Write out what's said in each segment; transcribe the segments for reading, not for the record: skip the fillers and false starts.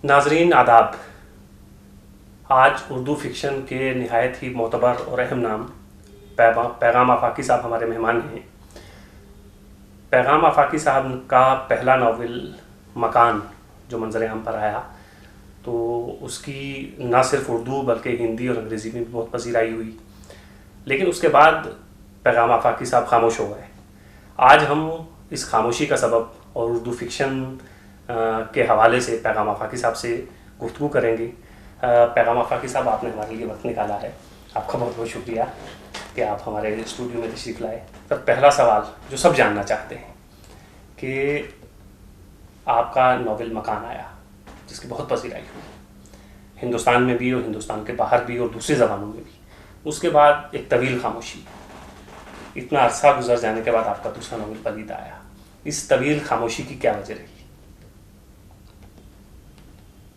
नाजरीन आदाब। आज उर्दू फिक्शन के नहायत ही मोतबर और अहम नाम पैगाम आफाकी साहब हमारे मेहमान हैं। पैगाम आफाकी साहब का पहला नावल मकान जो मंजर आम पर आया तो उसकी न सिर्फ उर्दू बल्कि हिंदी और अंग्रेज़ी में भी बहुत पसीराई हुई, लेकिन उसके बाद पैगाम आफाकी साहब खामोश हो गए। आज हम इस खामोशी का सबब और उर्दू फिक्शन के हवाले से पैगाम आफाकी साहब से गुफ्तगू करेंगे। पैगाम आफाकी साहब, आपने हमारे लिए वक्त निकाला है, आपका बहुत बहुत शुक्रिया कि आप हमारे स्टूडियो में तशरीफ़ लाए। तो पहला सवाल जो सब जानना चाहते हैं कि आपका नावल मकान आया जिसकी बहुत पसीराई हुई हिंदुस्तान में भी और हिंदुस्तान के बाहर भी और दूसरी ज़बानों में भी, उसके बाद एक तवील खामोशी, इतना अरसा गुजर जाने के बाद आपका दूसरा नावल पलीता आया। इस तवील खामोशी की क्या वजह रही?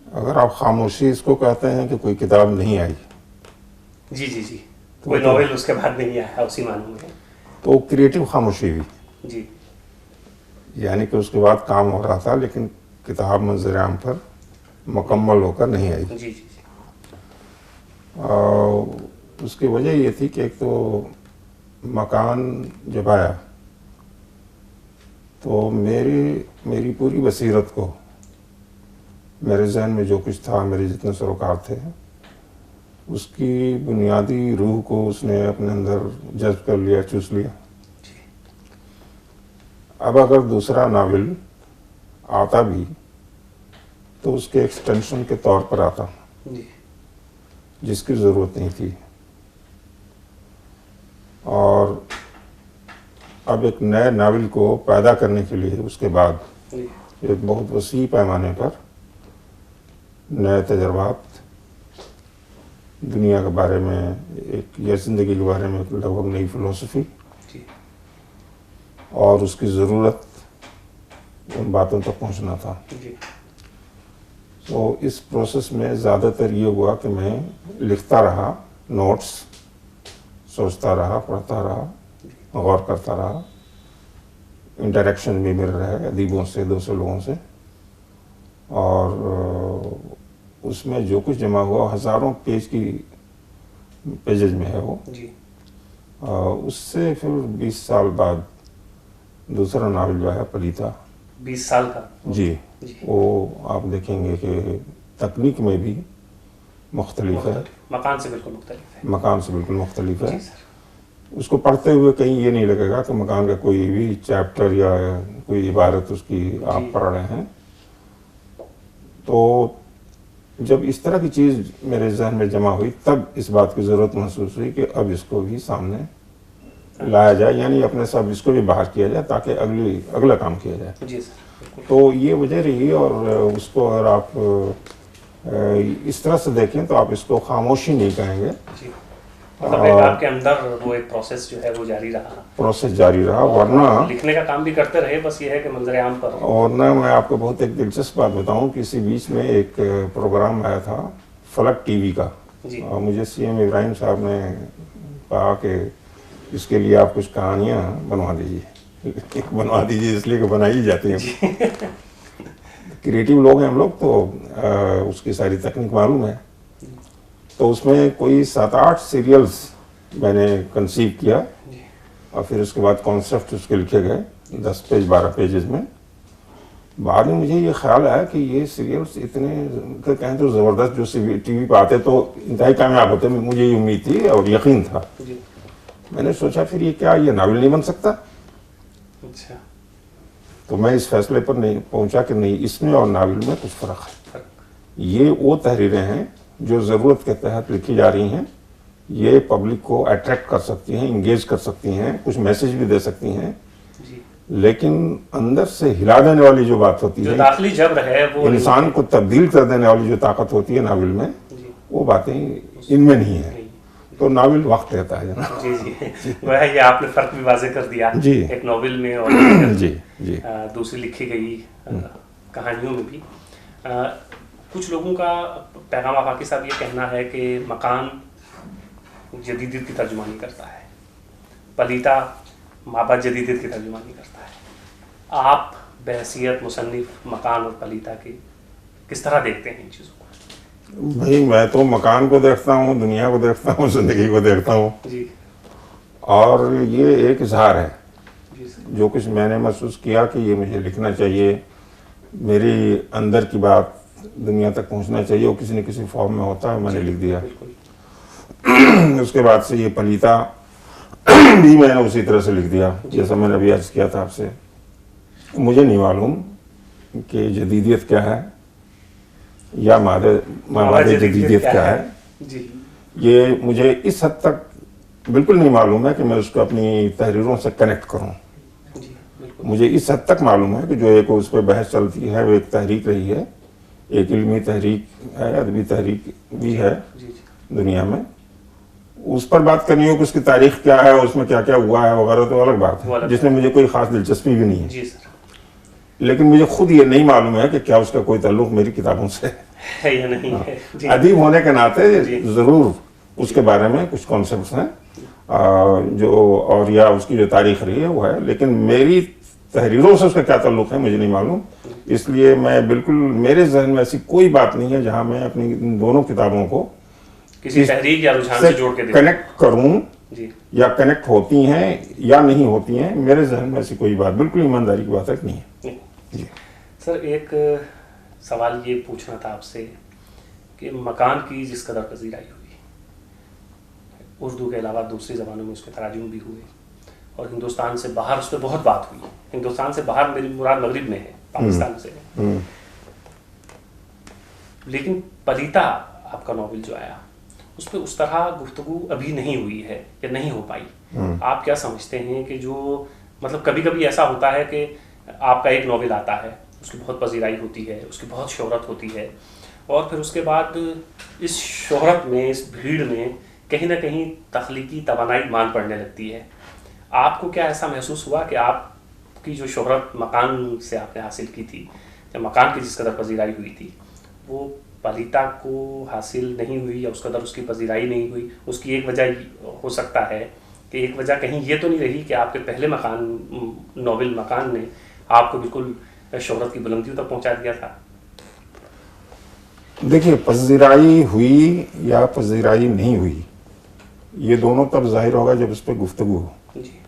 अगर आप खामोशी इसको कहते हैं कि कोई किताब नहीं आई, जी जी जी, तो कोई नावल उसके बाद नहीं आया उसी मानूं में, तो क्रिएटिव खामोशी हुई जी, यानी कि उसके बाद काम हो रहा था लेकिन किताब मंजर आम पर मुकम्मल होकर नहीं आई। जी जी जी, उसकी वजह ये थी कि एक तो मकान जब आया तो मेरी पूरी बसीरत को, मेरे जहन में जो कुछ था, मेरे जितने सरोकार थे, उसकी बुनियादी रूह को उसने अपने अंदर जज्ब कर लिया, चूस लिया। अब अगर दूसरा नावल आता भी तो उसके एक्सटेंशन के तौर पर आता जी, जिसकी ज़रूरत नहीं थी। और अब एक नए नावल को पैदा करने के लिए उसके बाद एक बहुत वसी पैमाने पर नए तजर्बात, दुनिया के बारे में, एक या ज़िंदगी के बारे में लगभग नई फ़िलोसफी और उसकी ज़रूरत उन बातों तक पहुंचना था। तो इस प्रोसेस में ज़्यादातर ये हुआ कि मैं लिखता रहा, नोट्स सोचता रहा, पढ़ता रहा, गौर करता रहा, इंटरेक्शन भी मेरे रहे अदीबों से, दूसरे लोगों से, और उसमें जो कुछ जमा हुआ हज़ारों पेजेज में है वो जी। उससे फिर 20 साल बाद दूसरा नावल जो है पलीता, 20 साल का जी, जी, वो आप देखेंगे कि तकनीक में भी मुख्तलिफ है, मकान से बिल्कुल मुख्तलिफ है, मकान से बिल्कुल मुख्तलिफ है। जी सर। उसको पढ़ते हुए कहीं ये नहीं लगेगा कि मकान का कोई भी चैप्टर या कोई इबारत उसकी आप पढ़ रहे हैं। तो जब इस तरह की चीज़ मेरे जहन में जमा हुई तब इस बात की ज़रूरत महसूस हुई कि अब इसको भी सामने लाया जाए, यानी अपने सब इसको भी बाहर किया जाए ताकि अगला काम किया जाए। जी सर। तो ये वजह रही। और उसको अगर आप इस तरह से देखें तो आप इसको खामोशी नहीं कहेंगे, जी, मतलब एक आपके अंदर वो एक प्रोसेस जो है वो जारी रहा, प्रोसेस जारी रहा, वरना लिखने का काम भी करते रहे, बस ये है कि मंजर आम पर। और ना मैं आपको बहुत एक दिलचस्प बात बताऊं कि इसी बीच में एक प्रोग्राम आया था फलक टीवी का, और मुझे सीएम इब्राहिम साहब ने कहा कि इसके लिए आप कुछ कहानियां बनवा दीजिए बनवा दीजिए, इसलिए कि बनाई जाती हैं। क्रिएटिव लोग हैं हम लोग, तो उसकी सारी तकनीक मालूम है। तो उसमें कोई 7-8 सीरियल्स मैंने कंसीव किया और फिर उसके बाद कॉन्सेप्ट उसके लिखे गए 10 पेज 12 पेजेस में। बाद में मुझे ये ख्याल आया कि ये सीरियल्स इतने कहें तो ज़बरदस्त जो टीवी पर आते तो इंतहाई कामयाब होते, मुझे ये उम्मीद थी और यकीन था। मैंने सोचा फिर ये क्या, ये नावल नहीं बन सकता? अच्छा। तो मैं इस फैसले पर नहीं पहुंचा कि नहीं, इसमें और नावल में कुछ फ़र्क है। ये वो तहरीरें हैं जो ज़रूरत के तहत लिखी जा रही हैं, ये पब्लिक को अट्रैक्ट कर सकती हैं, इंगेज कर सकती हैं, कुछ मैसेज भी दे सकती हैं, लेकिन अंदर से हिला देने वाली जो बात होती है, दाखिली जबर है, वो इंसान को तब्दील कर देने वाली जो ताकत होती है नावल में, वो बातें इनमें नहीं है। तो नावल वक्त लेता है जना। जी जी, वह ये आपने फ़र्क भी वाज़े कर दिया जी, एक नावल में और जी जी दूसरी लिखी गई कहानियों में भी। कुछ लोगों का, पैगाम आफाकी साहब, ये कहना है कि मकान जदीदियत की तर्जुमानी करता है, पलीता माबा जदीदियत की तर्जुमानी करता है। आप बहैसियत मुसन्निफ मकान और पलीता के किस तरह देखते हैं इन चीज़ों को? भाई मैं तो मकान को देखता हूँ, दुनिया को देखता हूँ, जिंदगी को देखता हूँ, जी और ये एक इजहार है। जी सर। जो कुछ मैंने महसूस किया कि ये मुझे लिखना चाहिए, मेरी अंदर की बात दुनिया तक पहुंचना चाहिए, वो किसी न किसी फॉर्म में होता है, मैंने लिख दिया। बिल्कुल। उसके बाद से ये पलीता भी मैंने उसी तरह से लिख दिया, जैसा मैंने अभी अर्ज किया था आपसे। मुझे नहीं मालूम कि जदीदियत क्या है या मावादे जदीदियत क्या है। जी ये मुझे इस हद तक बिल्कुल नहीं मालूम है कि मैं उसको अपनी तहरीरों से कनेक्ट करूं। जी बिल्कुल। मुझे इस हद तक मालूम है कि जो एक उस पर बहस चलती है वो एक तहरीक रही है, एक इल्मी तहरीक है, अदबी तहरीक भी है जी जी दुनिया में। उस पर बात करनी हो कि उसकी तारीख क्या है, उसमें क्या क्या हुआ है वगैरह, तो अलग बात वो है, अलग जिसमें मुझे कोई खास दिलचस्पी भी नहीं है। जी सर। लेकिन मुझे खुद ये नहीं मालूम है कि क्या उसका कोई ताल्लुक मेरी किताबों से है या नहीं है। जी अदीब होने के नाते जी। जरूर उसके बारे में कुछ कॉन्सेप्ट्स हैं जो, और या उसकी जो तारीख रही है वो है, लेकिन मेरी तहरीरों से उसका क्या ताल्लुक है मुझे नहीं मालूम। इसलिए मैं बिल्कुल, मेरे जहन में ऐसी कोई बात नहीं है जहां मैं अपनी इन दोनों किताबों को किसी तहरीक या रुझान से जोड़ के देखते कनेक्ट करूं जी या कनेक्ट होती हैं या नहीं होती हैं। मेरे जहन में ऐसी कोई बात, बिल्कुल ईमानदारी की बात है नहीं है। नहीं। जी। सर एक सवाल ये पूछना था आपसे कि मकान की जिस कदर पजीराई हुई, उर्दू के अलावा दूसरी ज़बानों में उसके तराजुम भी हुए, और हिंदुस्तान से बाहर उस पर बहुत बात हुई। हिंदुस्तान से बाहर मेरी मुराद मगरिब में है, पाकिस्तान से है। लेकिन पलीता आपका नॉवेल जो आया, उस पर उस तरह गुफ्तगू अभी नहीं हुई है या नहीं हो पाई। आप क्या समझते हैं कि जो मतलब कभी कभी ऐसा होता है कि आपका एक नॉवेल आता है, उसकी बहुत पजीराई होती है, उसकी बहुत शोहरत होती है, और फिर उसके बाद इस शोहरत में, इस भीड़ में कहीं ना कहीं तख्लीकी तवानाई मान पड़ने लगती है। आपको क्या ऐसा महसूस हुआ कि आपकी जो शोहरत मकान से आपने हासिल की थी, या मकान की जिस कदर पजीराई हुई थी, वो पलीता को हासिल नहीं हुई या उस कदर उसकी पजीराई नहीं हुई? उसकी एक वजह हो सकता है कि एक वजह कहीं ये तो नहीं रही कि आपके पहले नॉवेल मकान ने आपको बिल्कुल शोहरत की बुलंदियों तक पहुंचा दिया था? देखिए, पजीराई हुई या पजीराई नहीं हुई, ये दोनों तब जाहिर होगा जब उस पर गुफ्तगू हो। जी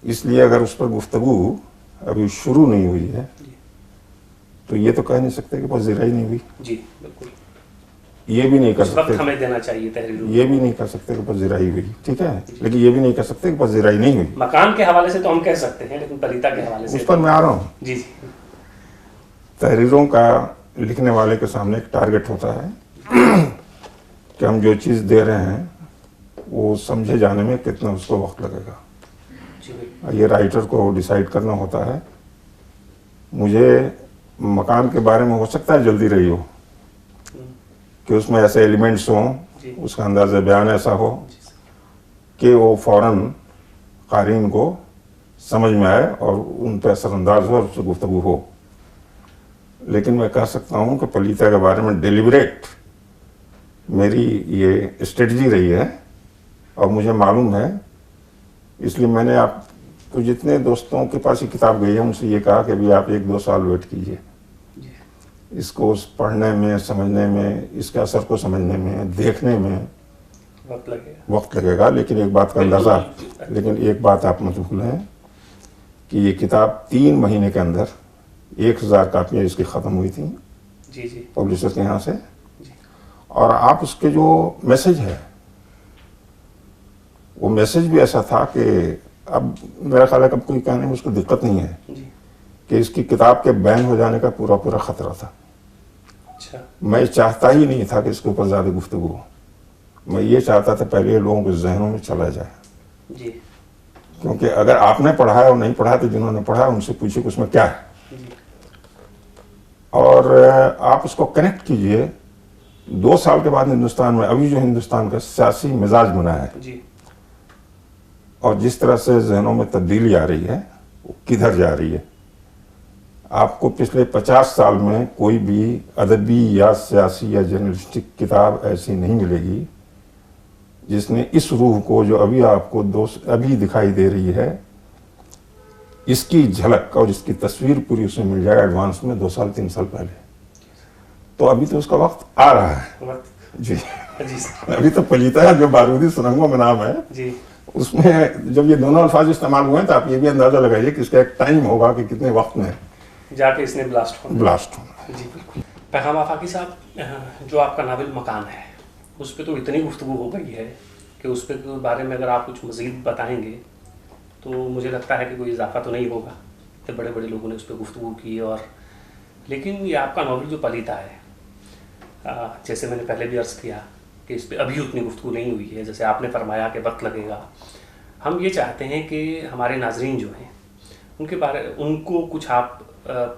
इसलिए अगर उस पर गुफ्तगू अभी शुरू नहीं हुई है तो ये तो कह नहीं सकते कि पजीराई नहीं हुई। जी बिल्कुल। ये भी नहीं कर उस वक्त सकते, हमें देना चाहिए तहरीरों ये भी नहीं कर सकते कि पजीराई हुई, ठीक है, लेकिन ये भी नहीं कर सकते कि पजीराई नहीं हुई। मकान के हवाले से तो हम कह सकते हैं, लेकिन पलीता के हवाले से उस पर मैं आ रहा हूँ। जी जी तहरीरों का लिखने वाले के सामने एक टारगेट होता है कि हम जो चीज़ दे रहे हैं वो समझे जाने में कितना उसको वक्त लगेगा। जी बिल्कुल। ये राइटर को डिसाइड करना होता है। मुझे मकान के बारे में हो सकता है जल्दी रही हो कि उसमें ऐसे एलिमेंट्स हों, जी। उसका अंदाज़ बयान ऐसा हो जी सर। कि वो फौरन क़ारीन को समझ में आए और उन पर असरअंदाज हो और उससे गुफ्तगू हो। लेकिन मैं कह सकता हूँ कि पलीता के बारे में डेलिबरेट मेरी ये स्ट्रेटजी रही है और मुझे मालूम है। इसलिए मैंने आपको जितने दोस्तों के पास ये किताब गई है उनसे ये कहा कि अभी आप 1-2 साल वेट कीजिए, इसको पढ़ने में, समझने में, इसके असर को समझने में, देखने में वक्त लगेगा। लेकिन एक बात का अंदाज़ा, लेकिन एक बात आप मत भूलें कि ये किताब 3 महीने के अंदर 1000 कापियाँ इसकी ख़त्म हुई थी जी जी पब्लिशर के यहाँ से। जी। और आप उसके जो मैसेज है, वो मैसेज भी ऐसा था कि अब मेरा ख्याल है कि अब कोई कहने में उसको दिक्कत नहीं है जी। कि इसकी किताब के बैन हो जाने का पूरा पूरा खतरा था। अच्छा। मैं चाहता ही नहीं था कि इसके ऊपर ज़्यादा गुफ्तगू हो। मैं ये चाहता था पहले लोगों के जहनों में चला जाए, जी क्योंकि अगर आपने पढ़ा है और नहीं पढ़ा तो जिन्होंने पढ़ा उनसे पूछिए कि उसमें क्या है, जी और आप उसको कनेक्ट कीजिए 2 साल के बाद हिंदुस्तान में अभी जो हिंदुस्तान का सियासी मिजाज बना है जी और जिस तरह से जहनों में तब्दीली आ रही है, वो किधर जा रही है। आपको पिछले 50 साल में कोई भी अदबी या सियासी या जर्नलिस्टिक किताब ऐसी नहीं मिलेगी जिसने इस रूह को जो अभी आपको अभी दिखाई दे रही है, इसकी झलक और इसकी तस्वीर पूरी उसमें मिल जाए एडवांस में 2 साल 3 साल पहले। तो अभी तो उसका वक्त आ रहा है। वक्त जी जी सर। अभी तो पलीता है जो बारूदी सुरंगों में नाम है, जी उसमें जब ये दोनों अल्फाज इस्तेमाल हुए हैं तो आप ये भी अंदाजा लगाइए कि इसका एक टाइम होगा कि कितने वक्त में जाके इसने ब्लास्ट होना। ब्लास्ट होना। जी बिल्कुल। पैगाम आफाकी साहब, जो आपका नावल मकान है उस पर तो इतनी गुफ्तगू हो गई है कि उस पर के बारे में अगर आप कुछ मज़ीद बताएंगे तो मुझे लगता है कि कोई इजाफा तो नहीं होगा। इतने बड़े बड़े लोगों ने उस पर गुफ्तगू की, और लेकिन ये आपका नावल जो पलीता है, जैसे मैंने पहले भी अर्ज़ किया कि इस पर अभी उतनी गुफ्तगू नहीं हुई है, जैसे आपने फरमाया कि वक्त लगेगा। हम ये चाहते हैं कि हमारे नाजरीन जो हैं उनको कुछ आप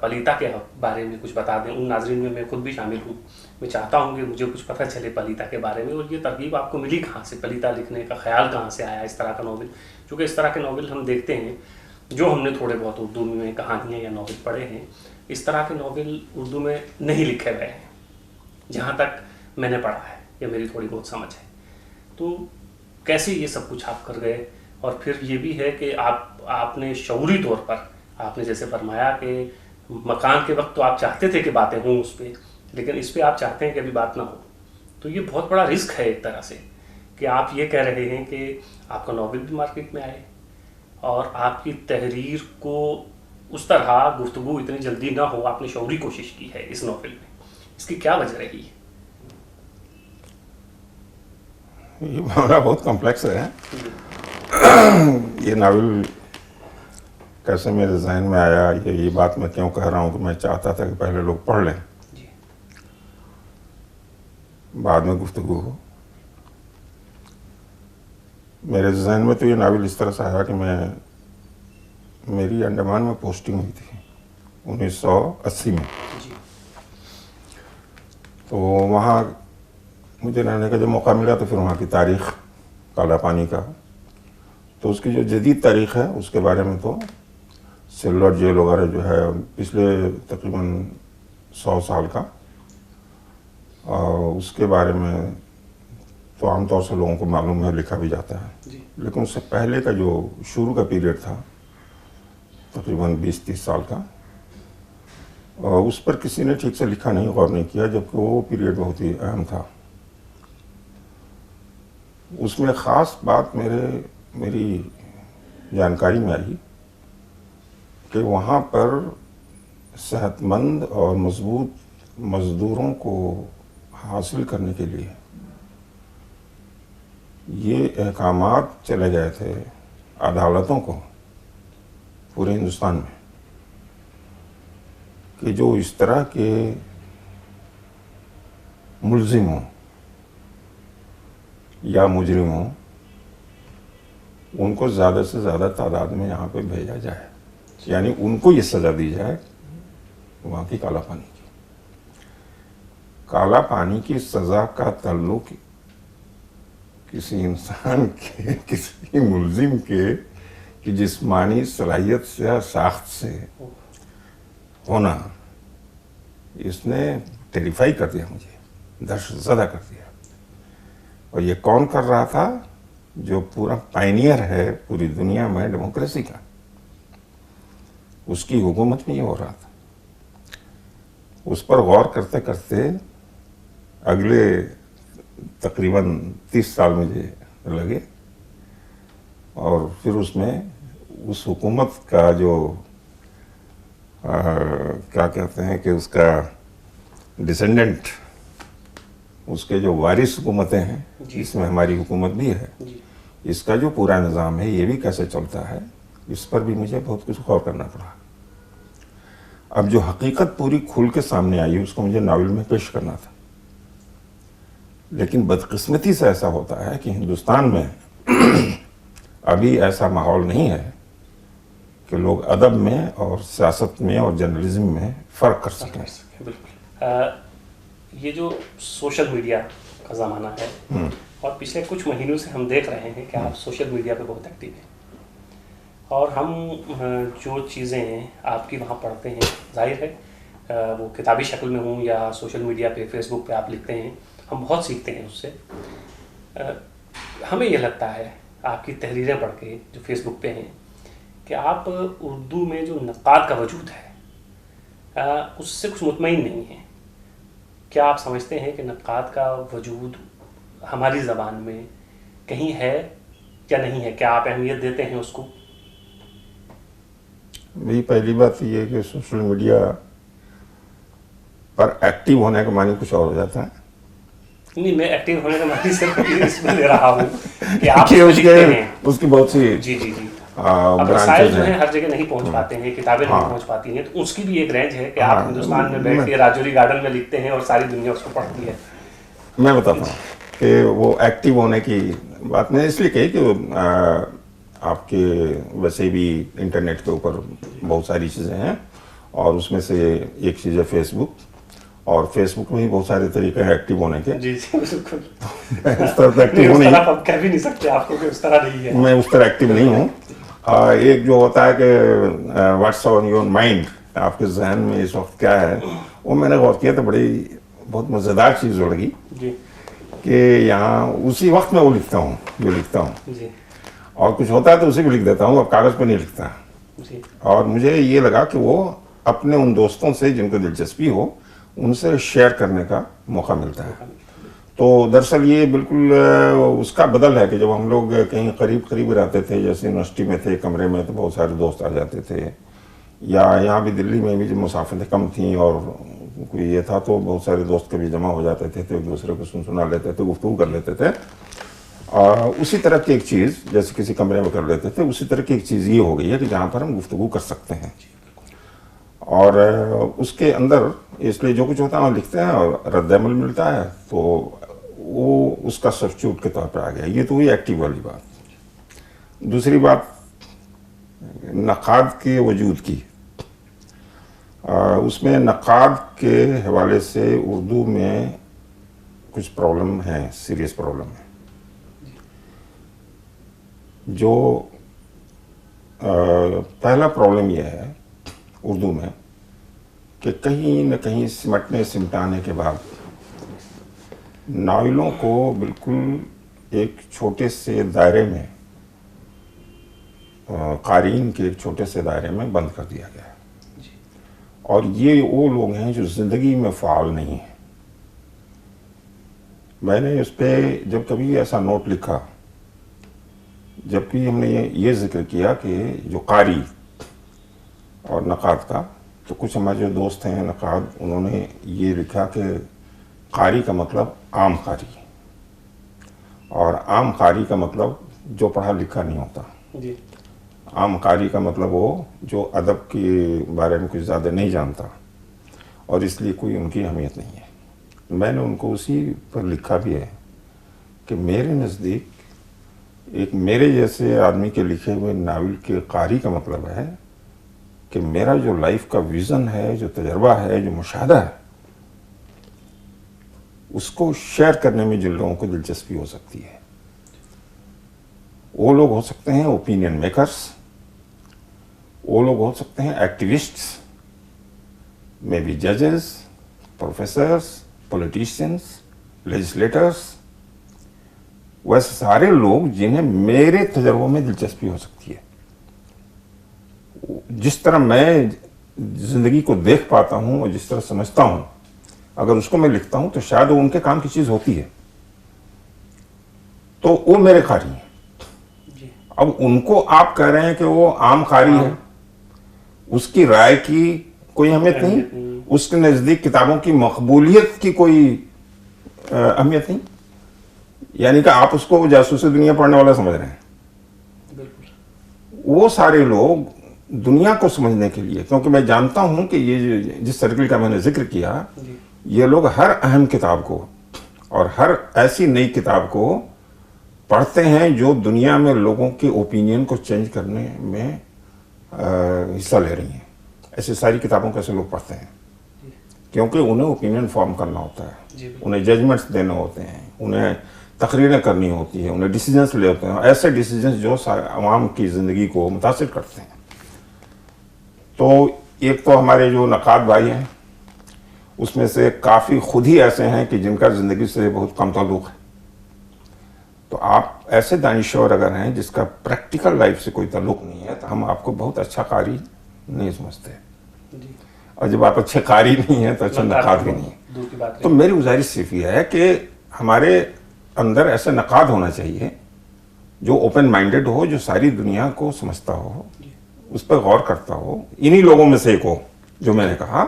पलीता के बारे में कुछ बता दें। उन नाजरीन में मैं खुद भी शामिल हूँ। मैं चाहता हूँ कि मुझे कुछ पता चले पलीता के बारे में, और ये तरकीब आपको मिली कहाँ से, पलीता लिखने का ख्याल कहाँ से आया इस तरह का नावल। क्योंकि इस तरह के नावल हम देखते हैं, जो हमने थोड़े बहुत उर्दू में कहानियाँ या नावल पढ़े हैं, इस तरह के नावल उर्दू में नहीं लिखे गए हैं जहाँ तक मैंने पढ़ा है या मेरी थोड़ी बहुत समझ है। तो कैसे ये सब कुछ आप कर गए? और फिर ये भी है कि आपने शऊरी तौर पर आपने जैसे फरमाया कि मकान के वक्त तो आप चाहते थे कि बातें हों उस पर, लेकिन इस पर आप चाहते हैं कि अभी बात ना हो। तो ये बहुत बड़ा रिस्क है एक तरह से कि आप ये कह रहे हैं कि आपका नावल भी मार्केट में आए और आपकी तहरीर को उस तरह गुफ्तगू इतनी जल्दी ना हो। आपने शऊरी कोशिश की है इस नावल में, इसकी क्या वजह रही है? ये मामला बहुत कॉम्प्लेक्स है। ये नावल कैसे मेरे जहन में आया, ये बात मैं क्यों कह रहा हूँ कि मैं चाहता था कि पहले लोग पढ़ लें, बाद में गुफ्तगू हो। मेरे जहन में तो ये नावल इस तरह से आया कि मेरी अंडमान में पोस्टिंग हुई थी 1980 में। तो वहाँ मुझे रहने का जब मौका मिला तो फिर वहाँ की तारीख़ काला पानी का, तो उसकी जो जदीद तारीख़ है उसके बारे में तो सिल्वर जेल वगैरह जो है पिछले तकरीबन 100 साल का, और उसके बारे में तो आमतौर से लोगों को मालूम है, लिखा भी जाता है। लेकिन उससे पहले का जो शुरू का पीरियड था तकरीबन 20-30 साल का, और उस पर किसी ने ठीक से लिखा नहीं, गौर नहीं किया, जबकि वो पीरियड बहुत ही अहम था। उसमें ख़ास बात मेरी जानकारी में आई कि वहाँ पर सेहतमंद और मजबूत मज़दूरों को हासिल करने के लिए ये अहकामात चले गए थे अदालतों को पूरे हिंदुस्तान में कि जो इस तरह के मुल्ज़िम हों या मुजरिम हों, उनको ज़्यादा से ज़्यादा तादाद में यहाँ पे भेजा जाए, यानी उनको ये सज़ा दी जाए वहाँ की काला पानी की। काला पानी की सज़ा का ताल्लुक किसी इंसान के, किसी मुल्ज़िम के कि जिस्मानी सलाहियत से या साख्त से होना, इसने टेरिफाई कर दिया मुझे, दहशतज़दा कर दिया। और ये कौन कर रहा था? जो पूरा पायनियर है पूरी दुनिया में डेमोक्रेसी का, उसकी हुकूमत में ये हो रहा था। उस पर गौर करते करते अगले तकरीबन 30 साल मुझे लगे, और फिर उसमें उस हुकूमत का जो क्या कहते हैं कि उसका डिसेंडेंट, उसके जो वारिस हुकूमतें हैं, इसमें हमारी हुकूमत भी है, इसका जो पूरा निज़ाम है ये भी कैसे चलता है, इस पर भी मुझे बहुत कुछ गौर करना पड़ा। अब जो हकीकत पूरी खुल के सामने आई उसको मुझे नावल में पेश करना था, लेकिन बदकिस्मती से ऐसा होता है कि हिंदुस्तान में अभी ऐसा माहौल नहीं है कि लोग अदब में और सियासत में और जर्नलिज्म में फ़र्क कर सकें। बिल्कुल। ये जो सोशल मीडिया का ज़माना है, और पिछले कुछ महीनों से हम देख रहे हैं कि आप सोशल मीडिया पे बहुत एक्टिव हैं, और हम जो चीज़ें आपकी वहाँ पढ़ते हैं, जाहिर है वो किताबी शक्ल में हों या सोशल मीडिया पे, फेसबुक पे आप लिखते हैं, हम बहुत सीखते हैं उससे। हमें ये लगता है आपकी तहरीरें पढ़ के जो फेसबुक पे हैं कि आप उर्दू में जो नक़ाद का वजूद है उससे कुछ मुतमईन नहीं है। क्या आप समझते हैं कि नक्काद का वजूद हमारी ज़बान में कहीं है या नहीं है? क्या आप अहमियत देते हैं उसको? भाई पहली बात ये है कि सोशल मीडिया पर एक्टिव होने का मानी कुछ और हो जाता है। नहीं, मैं एक्टिव होने का मानी सिर्फ इसमें ले रहा हूँ कि आप कि उसके उसकी बहुत सी जी जी जी ब्रांचेज रसायल जो है हैं। हर जगह नहीं पहुंच पाते हैं, किताबें नहीं हाँ। पहुंच पाती हैं, तो उसकी भी एक रेंज है कि हाँ, आप हिंदुस्तान में बैठ के राजौरी गार्डन में लिखते हैं और सारी दुनिया उसको पढ़ती है। मैं बताता हूँ कि वो एक्टिव होने की बात मैंने इसलिए कही कि आपके वैसे भी इंटरनेट के ऊपर बहुत सारी चीज़ें हैं और उसमें से एक चीज़ है फेसबुक, और फेसबुक में भी बहुत सारे तरीके हैं एक्टिव होने के। जी जी बिल्कुल। उस तरह एक्टिव नहीं, उस होने तरह आप कह भी नहीं सकते आपको कि उस तरह नहीं है। मैं उस तरह एक्टिव नहीं हूँ। एक जो होता है कि व्हाट्स ऑन योर माइंड, आपके जहन में इस वक्त क्या है, वो मैंने गौर किया तो बहुत मज़ेदार चीज़ हो लगी जी कि यहाँ उसी वक्त में वो लिखता हूँ जो लिखता हूँ, जी और कुछ होता है तो उसे भी लिख देता हूँ, अब कागज़ पर नहीं लिखता। जी और मुझे ये लगा कि वो अपने उन दोस्तों से जिनको दिलचस्पी हो उनसे शेयर करने का मौका मिलता है। तो दरअसल ये बिल्कुल उसका बदल है कि जब हम लोग कहीं करीब करीब रहते थे, जैसे यूनिवर्सिटी में थे कमरे में, तो बहुत सारे दोस्त आ जाते थे, या यहाँ भी दिल्ली में भी जब मुसाफिरें कम थी और कोई ये था तो बहुत सारे दोस्त कभी जमा हो जाते थे, तो एक दूसरे को सुना लेते थे, गुफ्तगू कर लेते थे। उसी तरह की एक चीज़ जैसे किसी कमरे में कर लेते थे, उसी तरह की एक चीज़ ये हो गई है कि जहाँ पर हम गुफ्तगू कर सकते हैं, और उसके अंदर इसलिए जो कुछ होता है हम लिखते हैं और रद्द-ए-अमल मिलता है, तो वो उसका सब्स्टिट्यूट के तौर पर आ गया। ये तो हुई एक्टिव वाली बात। दूसरी बात नक़ाद के वजूद की, उसमें नक़ाद के हवाले से उर्दू में कुछ प्रॉब्लम है, सीरियस प्रॉब्लम है। जो पहला प्रॉब्लम यह है उर्दू में कि कहीं न कहीं सिमटने सिमटाने के बाद नावलों को बिल्कुल एक छोटे से दायरे में, क़ारीन के एक छोटे से दायरे में बंद कर दिया गया है। और ये वो लोग हैं जो ज़िंदगी में फ़ाल नहीं हैं। मैंने उस पर जब कभी ऐसा नोट लिखा, जबकि हमने ये जिक्र किया कि जो क़ारी और नक़ाद का, तो कुछ हमारे जो दोस्त हैं नक़ाद, उन्होंने ये लिखा कि क़ारी का मतलब आम क़ारी, और आम क़ारी का मतलब जो पढ़ा लिखा नहीं होता। जी आम क़ारी का मतलब वो जो अदब के बारे में कुछ ज़्यादा नहीं जानता और इसलिए कोई उनकी अहमियत नहीं है। मैंने उनको उसी पर लिखा भी है कि मेरे नज़दीक एक मेरे जैसे आदमी के लिखे हुए नावल के क़ारी का मतलब है कि मेरा जो लाइफ का विज़न है, जो तजर्बा है, जो मुशाहदा है, उसको शेयर करने में जिन लोगों को दिलचस्पी हो सकती है, वो लोग हो सकते हैं ओपिनियन मेकर्स, वो लोग हो सकते हैं एक्टिविस्ट्स, मे बी जजेस, प्रोफेसर्स, पॉलिटिशियंस, लेजिस्लेटर्स, वैसे सारे लोग जिन्हें मेरे तजर्बों में दिलचस्पी हो सकती है। जिस तरह मैं ज़िंदगी को देख पाता हूँ और जिस तरह समझता हूँ, अगर उसको मैं लिखता हूँ तो शायद वो उनके काम की चीज़ होती है, तो वो मेरे क़ारी हैं। अब उनको आप कह रहे हैं कि वो आम क़ारी है, उसकी राय की कोई अहमियत नहीं, उसके नज़दीक किताबों की मकबूलियत की कोई अहमियत नहीं, यानी कि आप उसको जासूसी दुनिया पढ़ने वाला समझ रहे हैं। वो सारे लोग दुनिया को समझने के लिए, क्योंकि मैं जानता हूं कि ये जिस सर्किल का मैंने जिक्र किया, ये लोग हर अहम किताब को और हर ऐसी नई किताब को पढ़ते हैं जो दुनिया में लोगों के ओपिनियन को चेंज करने में हिस्सा ले रही हैं। ऐसी सारी किताबों को ऐसे लोग पढ़ते हैं क्योंकि उन्हें ओपिनियन फॉर्म करना होता है, उन्हें जजमेंट्स देने होते हैं, उन्हें तकरीरें करनी होती है, उन्हें डिसीजंस ले होते हैं, ऐसे डिसीजंस जो आवाम की ज़िंदगी को मुतासिर करते हैं। तो एक तो हमारे जो नक़ाद भाई हैं उसमें से काफ़ी खुद ही ऐसे हैं कि जिनका ज़िंदगी से बहुत कम ताल्लुक़ है। तो आप ऐसे दानिश्वर अगर हैं जिसका प्रैक्टिकल लाइफ से कोई ताल्लुक़ नहीं है, तो हम आपको बहुत अच्छा क़ारी नहीं समझते, और जब आप अच्छे क़ारी नहीं हैं तो अच्छा नक़ाद भी नहीं है। दूर की बात तो मेरी गुजारिश सिर्फ ये है कि हमारे अंदर ऐसा नकाद होना चाहिए जो ओपन माइंडेड हो, जो सारी दुनिया को समझता हो, उस पर गौर करता हो। इन्हीं लोगों में से एक हो जो मैंने कहा,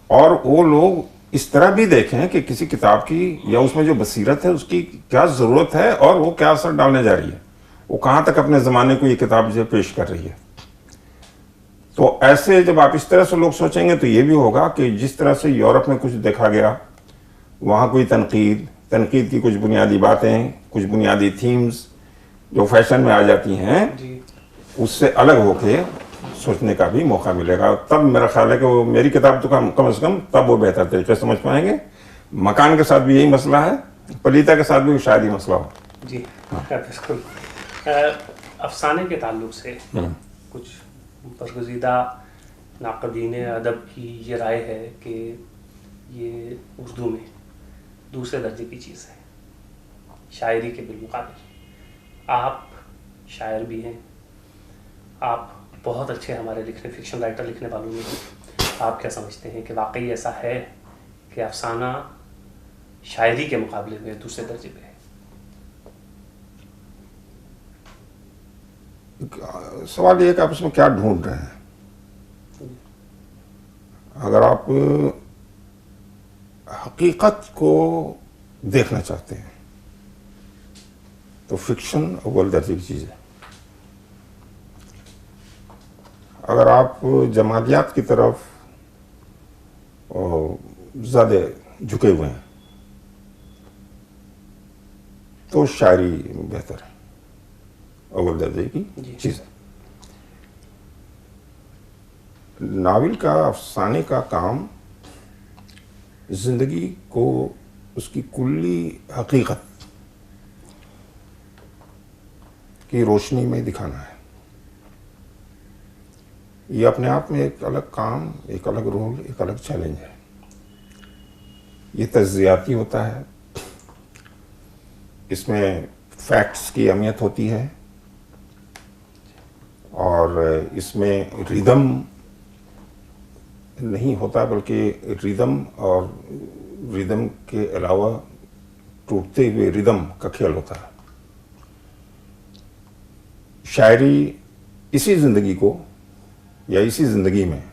और वो लोग इस तरह भी देखें कि किसी किताब की या उसमें जो बसीरत है उसकी क्या ज़रूरत है और वो क्या असर डालने जा रही है, वो कहाँ तक अपने ज़माने को ये किताब जो पेश कर रही है। तो ऐसे जब आप इस तरह से लोग सोचेंगे तो ये भी होगा कि जिस तरह से यूरोप में कुछ देखा गया, वहाँ कोई तनकीद की कुछ बुनियादी बातें, कुछ बुनियादी थीम्स जो फैशन में आ जाती हैं, उससे अलग होके सोचने का भी मौका मिलेगा। तब मेरा ख्याल है कि वो मेरी किताब तो कम से कम तब वो बेहतर तरीके से समझ पाएंगे। मकान के साथ भी यही मसला है, पलीता के साथ भी शायद ही मसला हो। जी बिल्कुल। अफसाने के ताल्लुक से कुछ बरगुज़ीदा नाक़दीन अदब की ये राय है कि ये उर्दू में दूसरे दर्जे की चीज़ है शायरी के बिलमुकाबिल। आप शायर भी हैं, आप बहुत अच्छे हमारे फिक्शन राइटर लिखने वालों में हैं। आप क्या समझते हैं कि वाकई ऐसा है कि अफसाना शायरी के मुकाबले में दूसरे दर्जे पे है? सवाल ये है कि आप उसमें क्या ढूंढ रहे हैं। अगर आप हकीकत को देखना चाहते हैं तो फिक्शन अव्वल दर्जे की चीज़ है। अगर आप जमालियात की तरफ ज़्यादा झुके हुए हैं तो शायरी बेहतर है, अव्वल दर्जे की चीज़ है। नावल का, अफसाने का काम जिंदगी को उसकी कुल्ली हकीकत की रोशनी में दिखाना है। ये अपने आप में एक अलग काम, एक अलग रोल, एक अलग चैलेंज है। ये तज्जियाती होता है, इसमें फैक्ट्स की अहमियत होती है और इसमें रिदम नहीं होता, बल्कि रिदम और रिदम के अलावा टूटते हुए रिदम का खेल होता है। शायरी इसी ज़िंदगी को या इसी ज़िंदगी में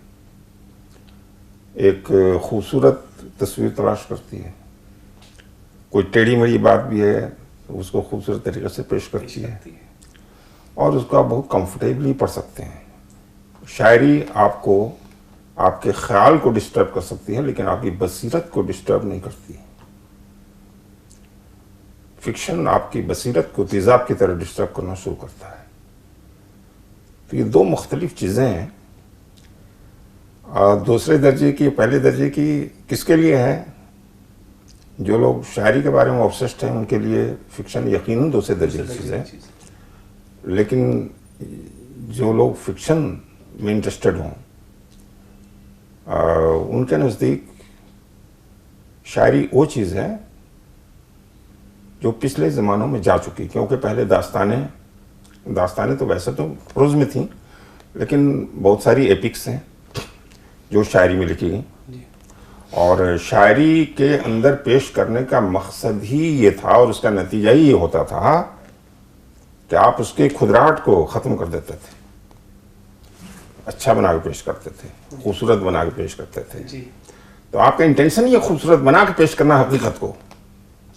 एक खूबसूरत तस्वीर तलाश करती है। कोई टेढ़ी मेढ़ी बात भी है तो उसको खूबसूरत तरीके से पेश करती है और उसको आप बहुत कंफर्टेबली पढ़ सकते हैं। शायरी आपको, आपके ख्याल को डिस्टर्ब कर सकती है लेकिन आपकी बसीरत को डिस्टर्ब नहीं करती। फिक्शन आपकी बसीरत को तेज़ाब की तरह डिस्टर्ब करना शुरू करता है। तो ये दो मुख्तलिफ चीज़ें हैं। दूसरे दर्जे की, पहले दर्जे की किसके लिए है? जो लोग शायरी के बारे में ऑब्सेस्ड हैं उनके लिए फिक्शन यकीनन दूसरे दर्जे की चीज़ है। लेकिन जो लोग फिक्शन में इंटरेस्टेड हों उनके नज़दीक शायरी वो चीज़ है जो पिछले ज़मानों में जा चुकी। क्योंकि पहले दास्तानें तो वैसे तो प्रोज़ में थी, लेकिन बहुत सारी एपिक्स हैं जो शायरी में लिखी गई और शायरी के अंदर पेश करने का मकसद ही ये था और उसका नतीजा ही ये होता था कि आप उसके खुदराहट को ख़त्म कर देते थे, अच्छा बना के पेश करते थे, खूबसूरत बना के पेश करते थे जी। तो आपका इंटेंशन ये खूबसूरत बना के पेश करना हकीकत को,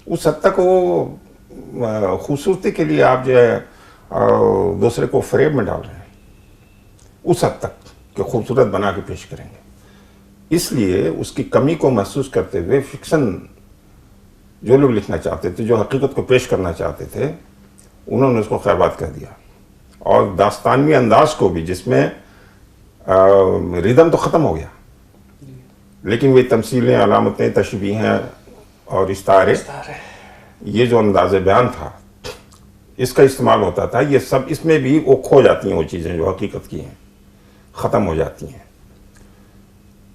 उस हद तक वो खूबसूरती के लिए आप जो है दूसरे को फ्रेम में डाल रहे हैं, उस हद तक कि खूबसूरत बना के पेश करेंगे। इसलिए उसकी कमी को महसूस करते हुए फिक्शन जो लोग लिखना चाहते थे, जो हकीकत को पेश करना चाहते थे, उन्होंने उसको खैरबाद कर दिया। और दास्तानवी अंदाज को भी, जिसमें रिदम तो ख़त्म हो गया लेकिन वे तमसीलें, अलामतें, तशबीहें और इस्तारे, ये जो अंदाज़ बयान था इसका इस्तेमाल होता था, ये सब इसमें भी वो खो जाती हैं। वो चीज़ें जो हकीकत की हैं ख़त्म हो जाती हैं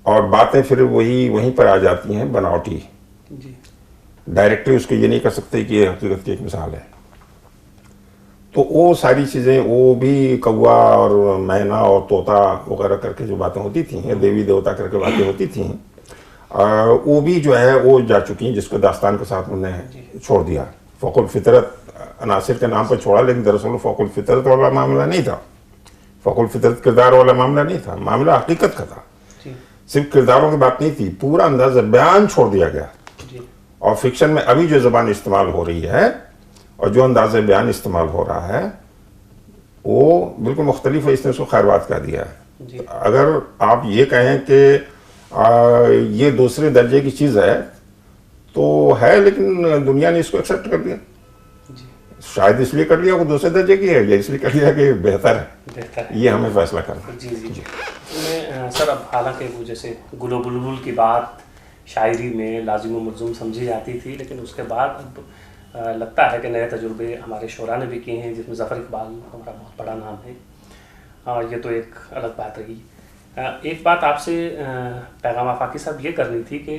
और बातें फिर वहीं पर आ जाती हैं बनावटी। डायरेक्टली उसको ये नहीं कर सकते कि ये हकीकत की एक मिसाल है। तो वो सारी चीज़ें, वो भी कौवा और मैना और तोता वगैरह करके जो बातें होती थी, देवी देवता करके बातें होती थी, वो भी जो है वो जा चुकी हैं, जिसको दास्तान के साथ उन्होंने छोड़ दिया। फ़ौकुल फितरत अनासिर के नाम पर छोड़ा, लेकिन दरअसल फ़ौकुल फितरत वाला मामला नहीं था, फ़ौकुल फितरत किरदार वाला मामला नहीं था, मामला हकीकत का था। सिर्फ किरदारों की बात नहीं थी, पूरा अंदाज़ बयान छोड़ दिया गया। और फिक्शन में अभी जो ज़बान इस्तेमाल हो रही है और जो अंदाज़ बयान इस्तेमाल हो रहा है वो बिल्कुल मुख्तलिफ है, इसने उसको खैरबाद कर दिया है। अगर आप ये कहें कि ये दूसरे दर्जे की चीज़ है तो है, लेकिन दुनिया ने इसको एक्सेप्ट कर दिया। शायद इसलिए कर लिया वो दूसरे दर्जे की है, या इसलिए कर लिया कि बेहतर है, ये हमें फैसला करना। जी जी जी। सर अब हालांकि वो जैसे गुलो बुलबुल की बात शायरी में लाजिम मलज़ूम समझी जाती थी, लेकिन उसके बाद अब लगता है कि नए तजुर्बे हमारे शोरा ने भी किए हैं, जिसमें ज़फ़र इकबाल हमारा बहुत बड़ा नाम है। ये तो एक अलग बात रही। एक बात आपसे पैगाम आफाकी साहब ये करनी थी कि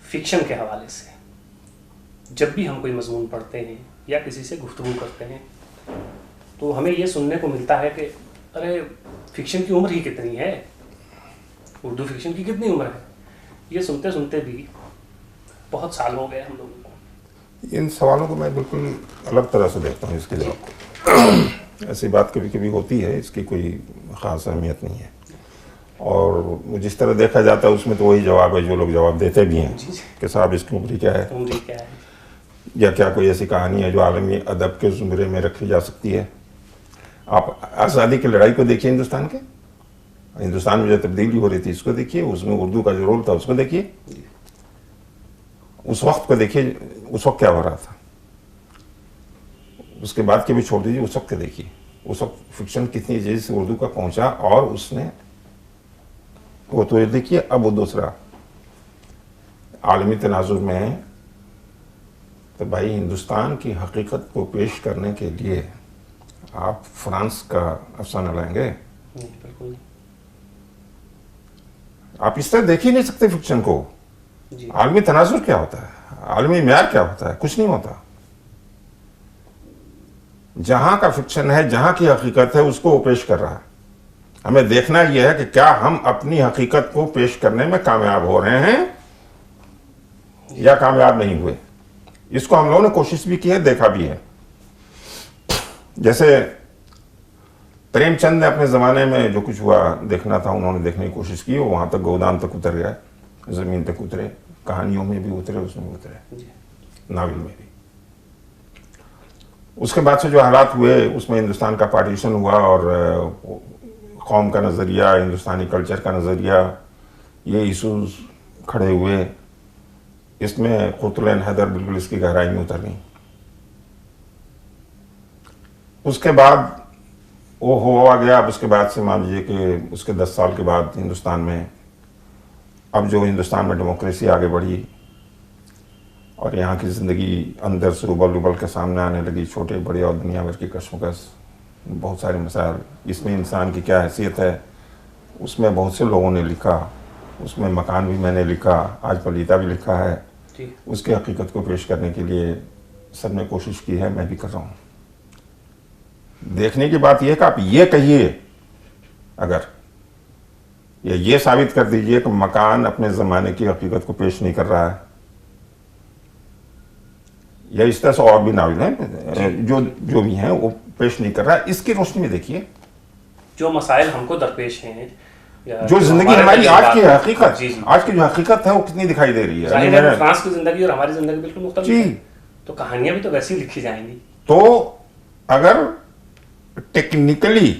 फ़िक्शन के हवाले से जब भी हम कोई मज़मून पढ़ते हैं या किसी से गुफ्तगू करते हैं तो हमें ये सुनने को मिलता है कि अरे फ़िक्शन की उम्र ही कितनी है, उर्दू फ़िक्शन की कितनी उम्र है। ये सुनते सुनते भी बहुत साल हो गए हम लोगों को। इन सवालों को मैं बिल्कुल अलग तरह से देखता हूँ इसके जवाब। ऐसी बात कभी कभी होती है, इसकी कोई ख़ास अहमियत नहीं है, और जिस तरह देखा जाता है उसमें तो वही जवाब है जो लोग जवाब देते भी हैं कि साहब इसकी उम्र क्या है, या क्या कोई ऐसी कहानी है जो आलमी अदब के ज़ुमरे में रखी जा सकती है। आप आज़ादी की लड़ाई को देखिए, हिंदुस्तान में जो तब्दीली हो रही थी इसको देखिए, उसमें उर्दू का जो रोल था उसको देखिए, उस वक्त को देखिए, उस वक्त क्या हो रहा था, उसके बाद के भी छोड़ दीजिए, उस वक्त के देखिए, उस वक्त फिक्शन कितनी तेजी से उर्दू का पहुंचा, और उसने वो तो देखिए। अब वो दूसरा आलमी तनाजुर में है तो भाई हिंदुस्तान की हकीकत को पेश करने के लिए आप फ्रांस का अफसाना लाएंगे? बिल्कुल। आप इस तरह देख ही नहीं सकते फिक्शन को। आलमी तनाजुर क्या होता है, आलमी म्यार क्या होता है, कुछ नहीं होता। जहां का फिक्शन है, जहां की हकीकत है, उसको वो पेश कर रहा है। हमें देखना यह है कि क्या हम अपनी हकीकत को पेश करने में कामयाब हो रहे हैं या कामयाब नहीं हुए। इसको हम लोगों ने कोशिश भी की है, देखा भी है। जैसे प्रेमचंद ने अपने ज़माने में जो कुछ हुआ देखना था, उन्होंने देखने की कोशिश की, वो वहाँ तक गोदाम तक उतर गया, ज़मीन तक उतरे, कहानियों में भी उतरे, उसमें भी उतरे, नावल में भी। उसके बाद से जो हालात हुए उसमें हिंदुस्तान का पार्टीशन हुआ और कौम का नज़रिया, हिंदुस्तानी कल्चर का नज़रिया, ये इशूज़ खड़े हुए, इसमें क़ुतुल-ए हैदर बिल्कुल इसकी गहराई में उतर गई। उसके बाद वो हुआ गया। अब उसके बाद से मान लीजिए कि उसके 10 साल के बाद हिंदुस्तान में, अब जो हिंदुस्तान में डेमोक्रेसी आगे बढ़ी और यहाँ की ज़िंदगी अंदर से उबल उबल के सामने आने लगी, छोटे बड़े और दुनिया भर की कशमकश, बहुत सारे मसाइल, इसमें इंसान की क्या हैसियत है, उसमें बहुत से लोगों ने लिखा, उसमें मकान भी मैंने लिखा, आज पलीता भी लिखा है। उसकी हकीकत को पेश करने के लिए सब ने कोशिश की है, मैं भी कर रहा हूँ। देखने की बात यह है कि आप ये कहिए अगर, या ये साबित कर दीजिए कि मकान अपने ज़माने की हकीकत को पेश नहीं कर रहा है, या इस तरह से और भी नावल हैं जो भी हैं वो पेश नहीं कर रहा है। इसकी रोशनी में देखिए जो मसाइल हमको दरपेश हैं, जो जिंदगी हमारी आज की हकीकत, आज की जो हकीकत है वो कितनी दिखाई दे रही है। फ्रांस की जिंदगी और हमारी जिंदगी बिल्कुल मुख्तलिफ है, तो कहानियां भी तो वैसी लिखी जाएंगी। तो अगर टेक्निकली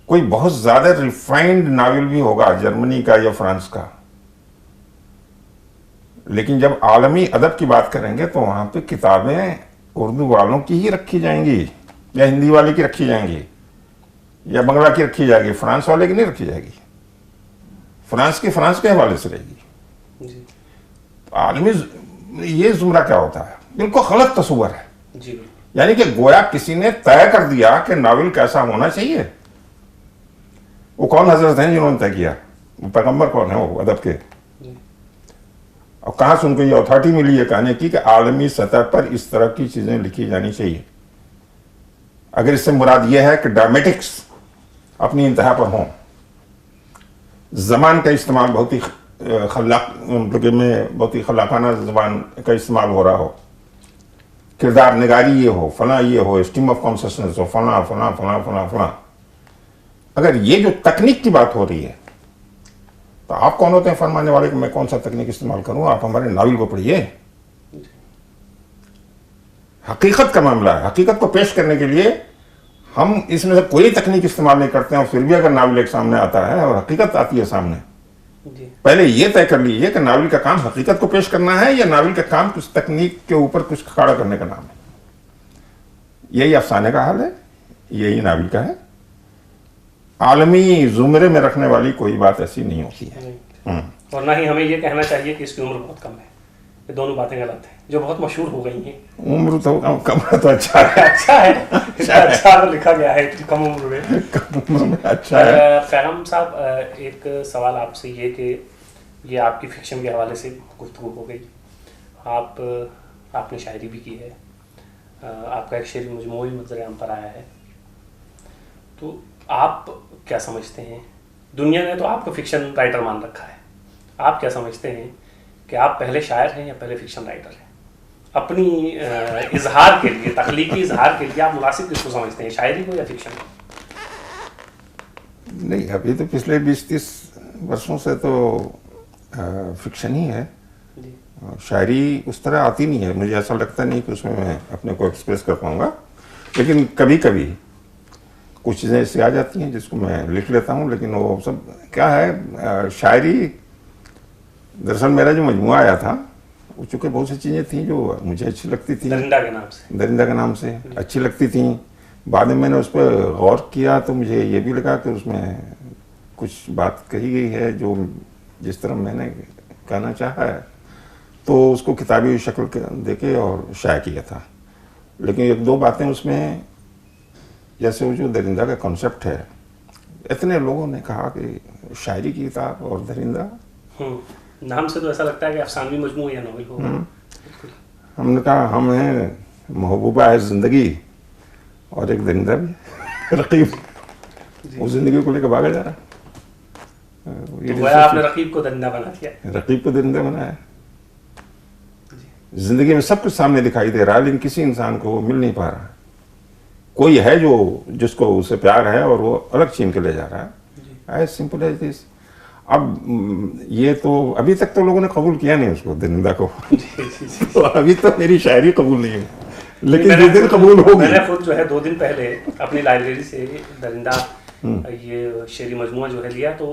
कोई बहुत ज्यादा रिफाइंड नावल भी होगा जर्मनी का या फ्रांस का, लेकिन जब आलमी अदब की बात करेंगे तो वहां पे किताबें उर्दू वालों की ही रखी जाएंगी, या हिंदी वाले की रखी जाएंगी, या बंगला की रखी जाएगी, फ्रांस वाले की नहीं रखी जाएगी। फ्रांस के हवाले से रहेगी। आलमी ये जुमरा क्या होता है, बिल्कुल गलत तस्वर है। यानी कि गोया किसी ने तय कर दिया कि नावल कैसा होना चाहिए। वो कौन हजरत हैं जिन्होंने तय किया, वो पैगंबर कौन है वो अदब के, और कहां से उनको ये अथॉरिटी मिली है कहने की कि आलमी सतह पर इस तरह की चीजें लिखी जानी चाहिए। अगर इससे मुराद ये है कि ड्रामेटिक्स अपनी इंतहा पर हों, जबान का इस्तेमाल बहुत ही मतलब कि में बहुत ही खलाकाना जबान का इस्तेमाल हो रहा हो, किरदार निगारी ये हो, फला ये हो, स्ट्रीम ऑफ कॉन्सियसनेस हो, फला फला फला फला फला। अगर ये जो तकनीक की बात हो रही है तो आप कौन होते हैं फरमाने वाले कि मैं कौन सा तकनीक इस्तेमाल करूं? आप हमारे नावल को पढ़िए। हकीकत का मामला है, हकीकत को पेश करने के लिए हम इसमें से कोई तकनीक इस्तेमाल नहीं करते हैं, और फिर भी अगर नावल एक सामने आता है और हकीकत आती है सामने, पहले ये तय कर लीजिए कि नावल का काम हकीकत को पेश करना है या नावल का काम कुछ तकनीक के ऊपर कुछ खड़ा करने का नाम है। यही अफसाने का हाल है, यही नावल का है। आलमी जुमरे में रखने वाली कोई बात ऐसी नहीं होती है। और ना ही हमें ये कहना चाहिए कि इसकी उम्र बहुत कम है। ये दोनों बातें गलत हैं जो बहुत मशहूर हो गई हैं। उम्र तो कम है तो अच्छा है। अच्छा है, अच्छा तो लिखा गया है कम उम्र में। कम उम्र में अच्छा है। पैगम साहब, एक सवाल आपसे ये कि ये आपकी फिक्शन के हवाले से गुफ्तगू हो गई, आपने शायरी भी की है, आपका एक शेरी मजमू भी नज़र पर आया है, तो आप क्या समझते हैं? दुनिया ने तो आपको फिक्शन राइटर मान रखा है, आप क्या समझते हैं कि आप पहले शायर हैं या पहले फिक्शन राइटर हैं? अपनी इजहार के लिए, तख्लीकी इजहार के लिए आप मुनासिब किसको समझते हैं, शायरी को या फिक्शन को? नहीं, अभी तो पिछले 20-30 वर्षों से तो फिक्शन ही है। शायरी उस तरह आती नहीं है, मुझे ऐसा लगता नहीं कि उसमें मैं अपने को एक्सप्रेस कर पाऊंगा, लेकिन कभी कभी कुछ चीज़ें ऐसी आ जाती हैं जिसको मैं लिख लेता हूँ। लेकिन वो सब क्या है, शायरी दरअसल मेरा जो मजमुआ आया था वो चूँकि बहुत सी चीज़ें थी जो मुझे अच्छी लगती थी, दरिंदा के नाम से अच्छी लगती थी। बाद में मैंने उस पर गौर किया तो मुझे ये भी लगा कि उसमें कुछ बात कही गई है जो जिस तरह मैंने कहना चाहा है, तो उसको किताबी शक्ल देके और शाया किया था। लेकिन एक दो बातें उसमें, जैसे वो जो दरिंदा का कॉन्सेप्ट है, इतने लोगों ने कहा कि शायरी की किताब और दरिंदा, नाम से तो ऐसा लगता है कि अफसानवी मजमू या नॉवेल होगा। हमने कहा हम हैं महबूबा है जिंदगी और एक दरिंदा भी रकीब, वो जिंदगी को लेकर भागा जा रहा। तो आपने रकीब को दरिंदा बना दिया। रकीब को दरिंदा बनाया। जिंदगी में सब कुछ सामने दिखाई दे रहा है, लेकिन किसी इंसान को मिल नहीं पा रहा। कोई है जो जिसको उसे प्यार है और वो अलग छीन के ले जा रहा है। As simple as this. अब ये तो अभी तक तो लोगों ने कबूल किया नहीं उसको, दरिंदा को। तो अभी तो मेरी शायरी कबूल नहीं है, लेकिन जिस दिन कबूल होगी। मैंने खुद जो है 2 दिन पहले अपनी लाइब्रेरी से दरिंदा ये शेरी मजमुआ जो है लिया, तो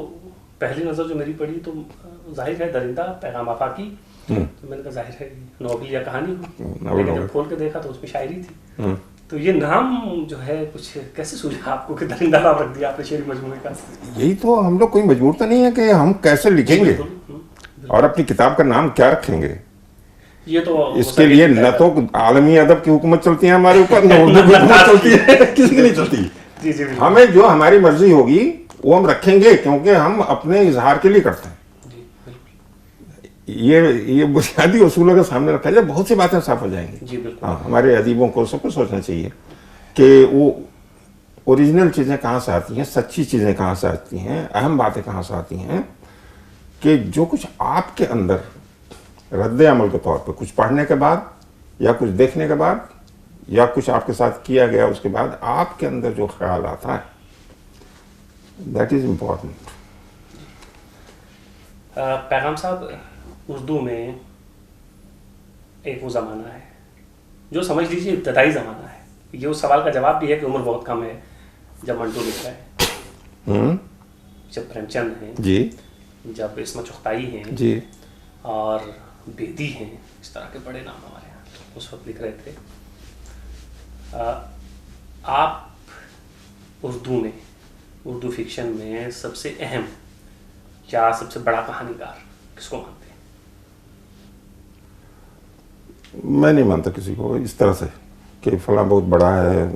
पहली नज़र जो मेरी पड़ी तो जाहिर है दरिंदा पैगाम आफाकी, तो मैंने कहा जाहिर है नॉवल या कहानी हो, लेकिन जब खोल के देखा तो उसमें शायरी थी। तो ये नाम जो है कुछ कैसे सूझा आपको कि दरिंदा नाम रख दिया आपने शेरी मजमूए का? यही तो हम लोग कोई मजबूर तो नहीं है कि हम कैसे लिखेंगे और अपनी किताब का नाम क्या रखेंगे। ये तो इसके लिए न तो आलमी अदब की हुकूमत चलती है हमारे ऊपर, न उर्दू की हुकूमत चलती है, किसी की नहीं चलती। हमें जो हमारी मर्जी होगी वो हम रखेंगे, क्योंकि हम अपने इजहार के लिए करते हैं। ये बुनियादी उसूलों के सामने रखा जाए, बहुत सी बातें साफ हो जाएंगी। हाँ, हमारे अदीबों को सबको सोचना चाहिए कि वो ओरिजिनल चीज़ें कहाँ से आती हैं, सच्ची चीज़ें कहाँ से आती हैं, अहम बातें कहाँ से आती हैं, कि जो कुछ आपके अंदर रद्द अमल के तौर पे कुछ पढ़ने के बाद या कुछ देखने के बाद या कुछ आपके साथ किया गया उसके बाद आपके अंदर जो ख्याल आता है, दैट इज इम्पोर्टेंट। पैगाम साहब, उर्दू में एक वो ज़माना है जो समझ लीजिए इब्तदाई ज़माना है। ये उस सवाल का जवाब भी है कि उम्र बहुत कम है जब मंटू लिख रहा है, जब प्रेमचंद हैं जी, जब इस्मत चुगताई हैं जी, और बेदी हैं, इस तरह के बड़े नाम हमारे यहाँ उस वक्त लिख रहे थे। आप उर्दू में, उर्दू फिक्शन में सबसे अहम या सबसे बड़ा कहानीकार किसको मानते हैं? मैं नहीं मानता किसी को इस तरह से कि फला बहुत बड़ा है।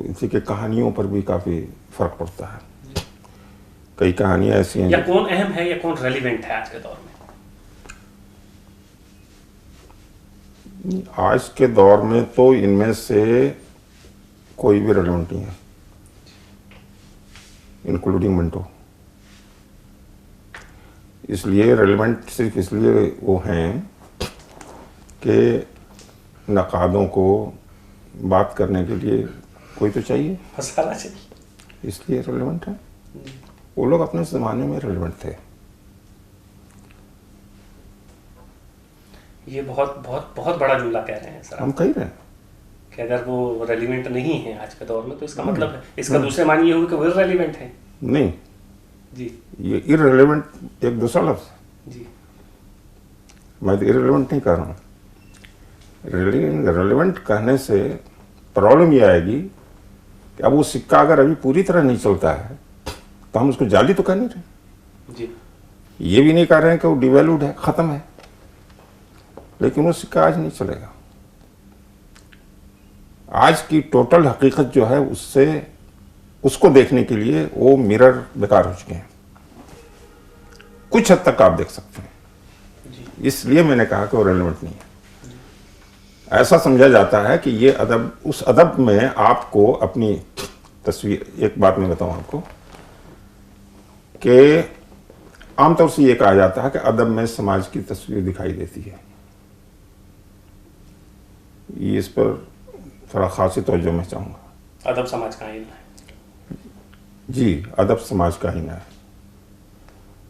इसी के कहानियों पर भी काफ़ी फर्क पड़ता है। कई कहानियाँ ऐसी हैं, या कौन अहम है या कौन रेलिवेंट है आज के दौर में? आज के दौर में तो इनमें से कोई भी रेलिवेंट नहीं है, इंक्लूडिंग मिंटो। इसलिए रेलेवेंट सिर्फ इसलिए वो हैं कि नकादों को बात करने के लिए कोई तो चाहिए, मसाला चाहिए, इसलिए रेलेवेंट है। वो लोग अपने ज़माने में रेलेवेंट थे। ये बहुत बहुत बहुत बड़ा जुमला कह रहे हैं सर हम कह रहे हैं कि अगर वो रेलिवेंट नहीं है आज के दौर में तो इसका मतलब है, इसका दूसरे मानी ये हुई कि वो इररेलेवेंट है। नहीं, जी ये इररेलेवेंट एक दूसरा लफ्ज़ है। जी मैं तो इररेलेवेंट नहीं कह रहा हूँ। रेलेवेंट कहने से प्रॉब्लम ये आएगी कि अब वो सिक्का अगर अभी पूरी तरह नहीं चलता है तो हम उसको जाली तो कह नहीं रहे, जी ये भी नहीं कह रहे हैं कि वो डिवेल्यूड है, ख़त्म है, लेकिन वो सिक्का आज नहीं चलेगा। आज की टोटल हकीकत जो है उससे उसको देखने के लिए वो मिरर बेकार हो चुके हैं। कुछ हद तक आप देख सकते हैं, इसलिए मैंने कहा कि वो रेलेवेंट नहीं है। ऐसा समझा जाता है कि ये अदब, उस अदब में आपको अपनी तस्वीर, एक बात मैं बताऊं आपको कि आमतौर से ये कहा जाता है कि अदब में समाज की तस्वीर दिखाई देती है। ये इस पर थोड़ा खासी तवज्जो मैं चाहूँगा। अदब समाज का आईना है। जी, अदब समाज का आईना है।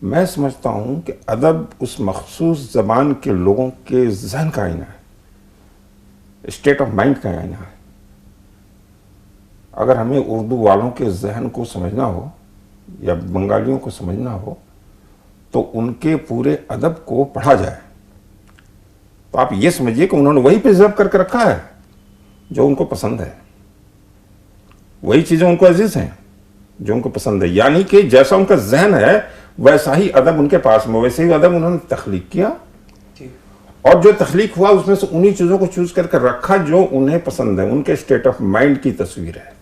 मैं समझता हूँ कि अदब उस मखसूस ज़बान के लोगों के जहन का आईना है, स्टेट ऑफ माइंड का आईना है। अगर हमें उर्दू वालों के जहन को समझना हो या बंगालियों को समझना हो तो उनके पूरे अदब को पढ़ा जाए तो आप ये समझिए कि उन्होंने वही प्रिजर्व करके रखा है जो उनको पसंद है, वही चीज़ें उनको अजीज हैं जो उनको पसंद है। यानी कि जैसा उनका जहन है वैसा ही अदब उनके पास में, वैसे ही अदब उन्होंने तख्लीक किया और जो तख्लीक हुआ उसमें से उन्हीं चीज़ों को चूज करके रखा जो उन्हें पसंद है, उनके स्टेट ऑफ माइंड की तस्वीर है।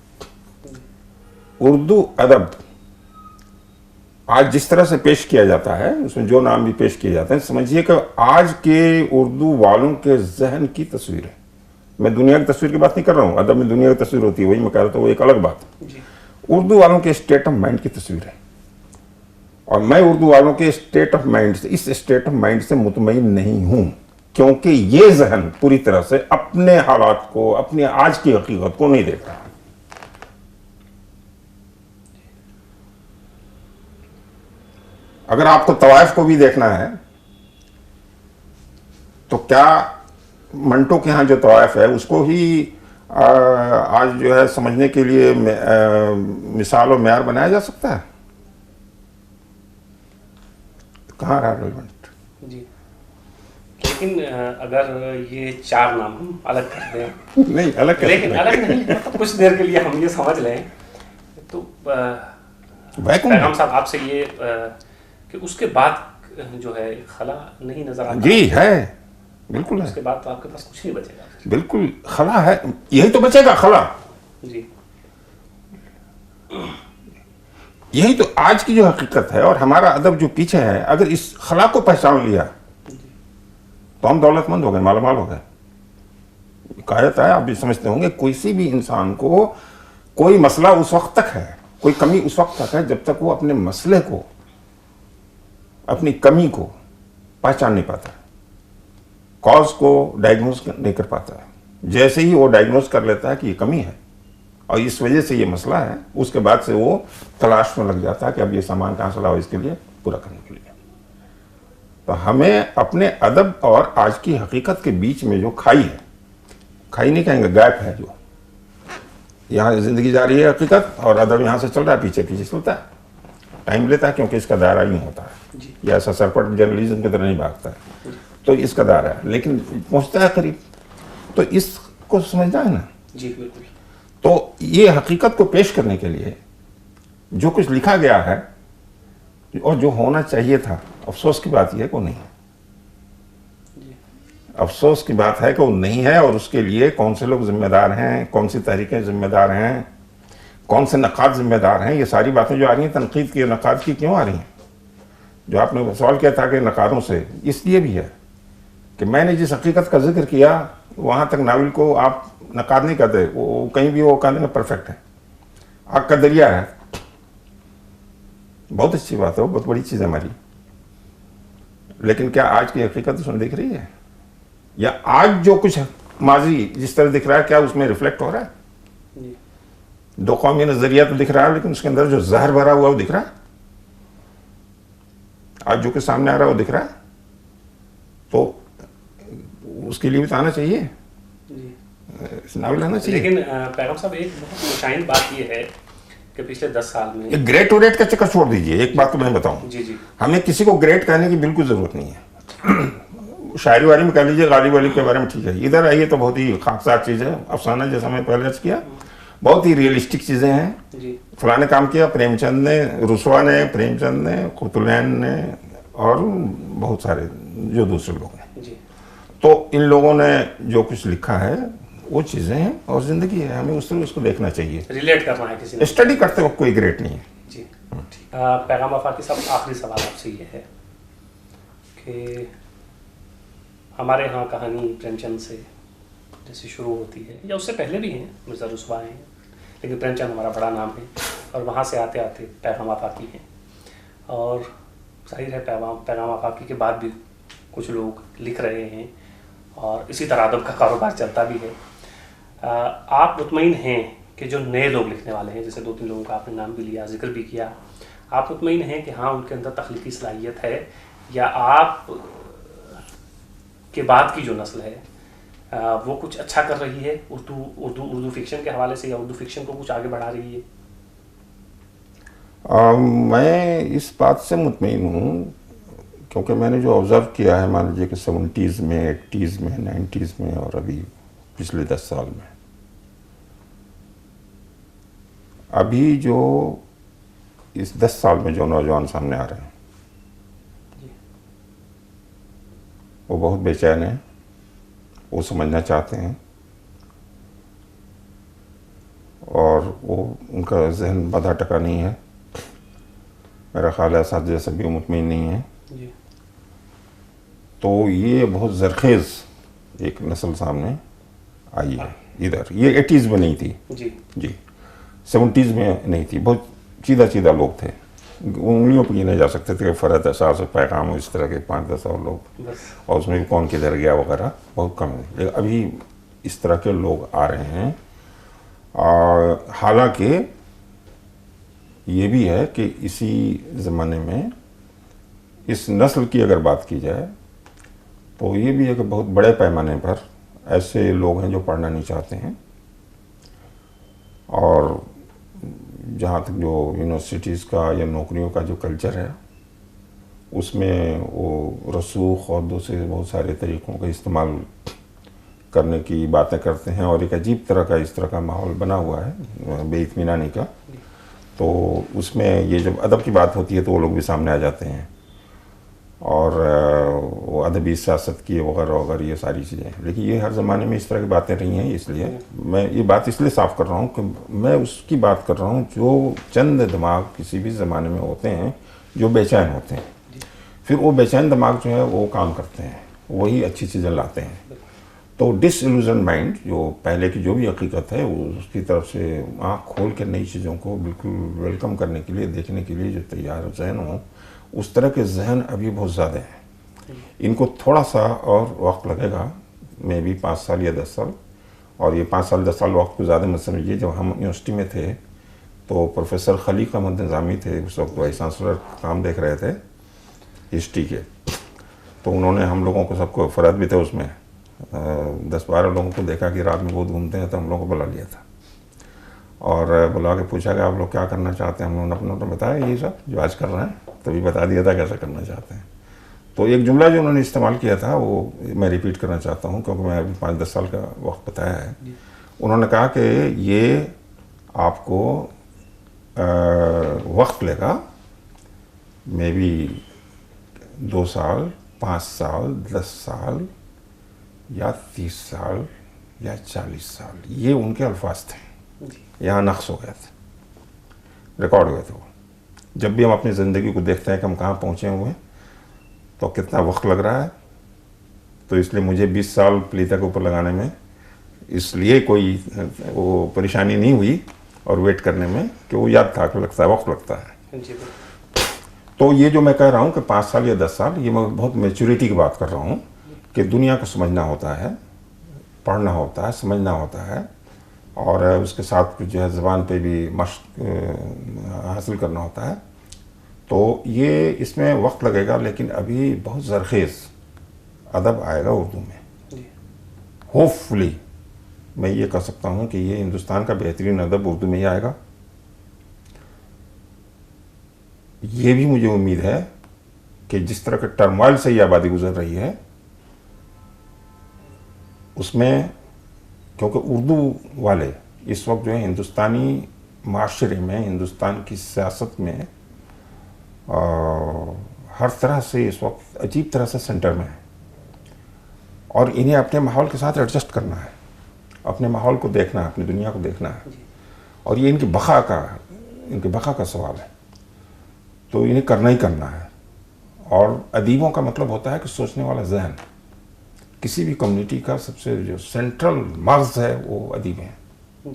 उर्दू अदब आज जिस तरह से पेश किया जाता है, उसमें जो नाम भी पेश किए जाते हैं, समझिए कि आज के उर्दू वालों के जहन की तस्वीर है। मैं दुनिया की तस्वीर की बात नहीं कर रहा हूँ, अदब में दुनिया की तस्वीर होती है, वही मैं कह रहा था, वो एक अलग बात है। उर्दू वालों के स्टेट ऑफ माइंड की तस्वीर है और मैं उर्दू वालों के स्टेट ऑफ माइंड से, इस स्टेट ऑफ माइंड से मुतमईन नहीं हूं, क्योंकि ये जहन पूरी तरह से अपने हालात को, अपने आज की हकीकत को नहीं देख रहा। अगर आपको तवाइफ को भी देखना है तो क्या मंटो के यहाँ जो तवाइफ है उसको ही आज जो है समझने के लिए मिसाल और म्यार बनाया जा सकता है? कहाँ रहा रेलेवेंट? जी, लेकिन अगर ये चार नाम हम अलग कर दें नहीं, अलग लेकिन अलग नहीं, मतलब कुछ देर के लिए हम ये समझ लें तो पैगाम साहब आपसे ये कि उसके बाद जो है खला नहीं नजर आता। जी है, बिल्कुल है। उसके बाद तो आपके पास कुछ नहीं बचेगा। बिल्कुल खला है, यही तो बचेगा, खला। जी, यही तो आज की जो हकीकत है और हमारा अदब जो पीछे है, अगर इस खला को पहचान लिया तो हम दौलतमंद हो गए, मालामाल हो गए। कहा जाता है, आप भी समझते होंगे, किसी भी इंसान को कोई मसला उस वक्त तक है, कोई कमी उस वक्त तक है जब तक वो अपने मसले को, अपनी कमी को पहचान नहीं पाता, कॉज को डायग्नोज नहीं कर पाता। जैसे ही वो डायग्नोज कर लेता है कि ये कमी है और इस वजह से ये मसला है, उसके बाद से वो तलाश में लग जाता है कि अब ये सामान कहाँ से लाओ इसके लिए पूरा करने के लिए। तो हमें अपने अदब और आज की हकीकत के बीच में जो खाई है, खाई नहीं कहेंगे, गैप है, जो यहाँ जिंदगी जा रही है हकीकत और अदब यहाँ से चल रहा है, पीछे पीछे चलता है, टाइम लेता है क्योंकि इसका दायरा यूँ होता है, या ऐसा सरपट जर्नलिज्म की तरह नहीं भागता है, तो इसका दायरा है, लेकिन पहुँचता है करीब। तो इसको समझना है ना। जी बिल्कुल। तो ये हकीकत को पेश करने के लिए जो कुछ लिखा गया है और जो होना चाहिए था, अफसोस की बात यह है कि वो नहीं है। अफसोस की बात है कि वो नहीं है और उसके लिए कौन से लोग जिम्मेदार हैं, कौन सी तहरीकें जिम्मेदार हैं, कौन से नकाद जिम्मेदार हैं, ये सारी बातें जो आ रही हैं तनकीद की, नकाद की क्यों आ रही हैं? जो आपने सवाल किया था कि नकादों से, इसलिए भी है कि मैंने जिस हकीकत का जिक्र किया वहाँ तक नावल को आप नकाद नहीं कहते, वो कहीं भी वो कह देंगे परफेक्ट है, आग का दरिया है, बहुत अच्छी बात है, वो बहुत बड़ी चीज़ है हमारी। लेकिन क्या आज की हकीकत उसमें दिख रही है? या आज जो कुछ माजी जिस तरह दिख रहा है, क्या उसमें रिफ्लेक्ट हो रहा है? जी। दो कौमी नजरिया तो दिख रहा है, लेकिन उसके अंदर जो जहर भरा हुआ वो दिख रहा है? आज जो कुछ सामने आ रहा है वो दिख रहा है? तो उसके लिए भी तो आना चाहिए, नावल आना चाहिए। लेकिन पैगम साहब, एक बहुत मुशाइन बात ये है कि पिछले 10 साल में ये ग्रेट और रेट का चक्कर छोड़ दीजिए। एक बात तो मैं बताऊं, जी जी हमें किसी को ग्रेट कहने की बिल्कुल जरूरत नहीं है। शायरी वारी में कह लीजिए, गाली वाली के बारे में ठीक है। इधर आइए तो बहुत ही खाकसार चीज़ है, अफसाना जैसा मैं पहले अर्ज किया, बहुत ही रियलिस्टिक चीज़ें हैं। जी फलाने काम किया, प्रेमचंद ने, रुसवा ने, प्रेमचंद ने, कुतुलैन ने और बहुत सारे जो दूसरे लोग हैं। जी तो इन लोगों ने जो कुछ लिखा है वो चीज़ें हैं और ज़िंदगी है, हमें उस तरह उसको देखना चाहिए। रिलेट करना है किसी ने। स्टडी करते वक्त कोई ग्रेट नहीं है। जी ठीक। पैगाम आफाकी साहब, आखिरी सवाल आपसे ये है कि हमारे यहाँ कहानी प्रेमचंद से जैसे शुरू होती है, या उससे पहले भी हैं, मिर्ज़ा रुसवा हैं, लेकिन प्रेमचंद हमारा बड़ा नाम है, और वहाँ से आते आते पैगाम आफाकी हैं, और जाहिर है पैगाम आफाकी के बाद भी कुछ लोग लिख रहे हैं, और इसी तरह अदब का कारोबार चलता भी है। आप मुतमईन हैं कि जो नए लोग लिखने वाले हैं, जैसे 2-3 लोगों का आपने नाम भी लिया, जिक्र भी किया, आप मुतमईन हैं कि हाँ उनके अंदर तख्लीकी सलाहियत है, या आप के बाद की जो नस्ल है वो कुछ अच्छा कर रही है उर्दू फिक्शन के हवाले से, या उर्दू फिक्शन को कुछ आगे बढ़ा रही है? मैं इस बात से मुतमईन हूँ क्योंकि मैंने जो ऑब्ज़र्व किया है, मान लीजिए कि 70s में, 80s में, 90s में और अभी पिछले 10 साल में, अभी जो इस 10 साल में जो नौजवान सामने आ रहे हैं वो बहुत बेचैन हैं, वो समझना चाहते हैं, और वो उनका जहन बाधा टका नहीं है। मेरा ख्याल है साथ जैसे भी मुतमईन नहीं है। तो ये बहुत जरखेज़ एक नस्ल सामने आई है इधर। ये 80s में नहीं थी जी 70s में नहीं थी। बहुत सीधा सीधा लोग थे, उंगलियों पर गिने जा सकते थे। फ़रहत एहसास, पैगाम, इस तरह के 5-10 और लोग, और उसमें भी कौन किधर गया वगैरह बहुत कम है। लेकिन अभी इस तरह के लोग आ रहे हैं। हालांकि ये भी है कि इसी ज़माने में इस नस्ल की अगर बात की जाए तो ये भी है कि बहुत बड़े पैमाने पर ऐसे लोग हैं जो पढ़ना नहीं चाहते हैं, और जहाँ तक जो यूनिवर्सिटीज़ का या नौकरियों का जो कल्चर है उसमें वो रसूख और दूसरे बहुत सारे तरीक़ों का इस्तेमाल करने की बातें करते हैं, और एक अजीब तरह का इस तरह का माहौल बना हुआ है बेइत्मीनानी का। तो उसमें ये जब अदब की बात होती है तो वो लोग भी सामने आ जाते हैं, और वो अदबी सियासत की वगैरह वगैरह ये सारी चीज़ें। लेकिन ये हर ज़माने में इस तरह की बातें रही हैं, इसलिए मैं ये बात इसलिए साफ कर रहा हूँ कि मैं उसकी बात कर रहा हूँ जो चंद दिमाग किसी भी ज़माने में होते हैं जो बेचैन होते हैं, फिर वो बेचैन दिमाग जो है वो काम करते हैं, वही अच्छी चीज़ें लाते हैं। तो डिसइल्यूजन माइंड जो पहले की जो भी हकीकत है उसकी तरफ से आँख खोल के नई चीज़ों को बिल्कुल वेलकम करने के लिए, देखने के लिए जो तैयार जहन हो, उस तरह के जहन अभी बहुत ज़्यादा हैं। इनको थोड़ा सा और वक्त लगेगा, मे भी 5 साल या 10 साल। और ये 5 साल 10 साल वक्त को ज़्यादा मत समझिए। जब हम यूनिवर्सिटी में थे तो प्रोफेसर खलीक अहमद निज़ामी थे, उस वक्त वाइस चांसलर काम देख रहे थे हिस्ट्री के। तो उन्होंने हम लोगों को, सबको, फ़रहत भी थे उसमें, 10-12 लोगों को देखा कि रात में बहुत घूमते हैं, तो हम लोगों को बुला लिया था और बुला के पूछा कि आप लोग क्या करना चाहते हैं। हम लोगों ने अपना तो बताया यही सब जो आज कर रहे हैं, तभी बता दिया था कैसा करना चाहते हैं। तो एक जुमला जो उन्होंने इस्तेमाल किया था वो मैं रिपीट करना चाहता हूँ क्योंकि मैं अभी 5-10 साल का वक्त बताया है। उन्होंने कहा कि ये आपको वक्त लेगा, मे बी 2 साल, 5 साल, 10 साल या 30 साल या 40 साल। ये उनके अल्फाज थे, यहाँ नक्स हो गए थे, रिकॉर्ड हुए थे वो। जब भी हम अपनी ज़िंदगी को देखते हैं कि हम कहाँ पहुँचे हुए हैं तो कितना वक्त लग रहा है, तो इसलिए मुझे 20 साल प्लीता के ऊपर लगाने में इसलिए कोई वो परेशानी नहीं हुई और वेट करने में, कि वो याद था कि लगता है वक्त लगता है। तो ये जो मैं कह रहा हूँ कि 5 साल या 10 साल, ये मैं बहुत मैच्योरिटी की बात कर रहा हूँ कि दुनिया को समझना होता है, पढ़ना होता है, समझना होता है, और उसके साथ कुछ जो है ज़बान पे भी मश्क हासिल करना होता है। तो ये इसमें वक्त लगेगा, लेकिन अभी बहुत ज़रखेज़ अदब आएगा उर्दू में। होपफुली मैं ये कह सकता हूँ कि ये हिंदुस्तान का बेहतरीन अदब उर्दू में ही आएगा। ये भी मुझे उम्मीद है कि जिस तरह के टर्मोइल से ये आबादी गुजर रही है, उसमें, क्योंकि उर्दू वाले इस वक्त जो है हिंदुस्तानी माशरे में, हिंदुस्तान की सियासत में हर तरह से इस वक्त अजीब तरह से सेंटर में है, और इन्हें अपने माहौल के साथ एडजस्ट करना है, अपने माहौल को देखना है, अपनी दुनिया को देखना है, और ये इनकी बका का सवाल है। तो इन्हें करना ही करना है। और अदीबों का मतलब होता है कि सोचने वाला जहन। किसी भी कम्युनिटी का सबसे जो सेंट्रल मग़ज़ है वो अदीब हैं,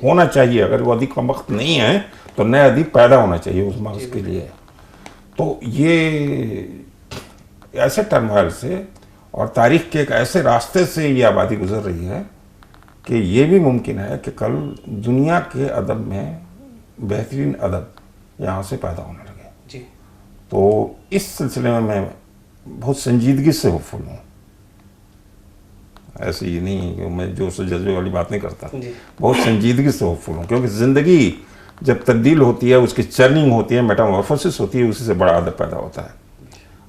होना चाहिए। अगर वो अदीब का वक्त नहीं है तो नए अदीब पैदा होना चाहिए उस मग़ज़ के लिए। तो ये ऐसे टर्मोइल से और तारीख़ के एक ऐसे रास्ते से ये आबादी गुजर रही है कि ये भी मुमकिन है कि कल दुनिया के अदब में बेहतरीन अदब यहाँ से पैदा होने लगे। जी। तो इस सिलसिले में मैं बहुत संजीदगी से होपफुल हूँ। ऐसे ही नहीं कि मैं जोश से जज्बे वाली बात नहीं करता, बहुत संजीदगी से होपफुल हूँ, क्योंकि ज़िंदगी जब तब्दील होती है, उसकी चर्निंग होती है, मेटामॉर्फोसिस होती है, उसी से बड़ा अदब पैदा होता है।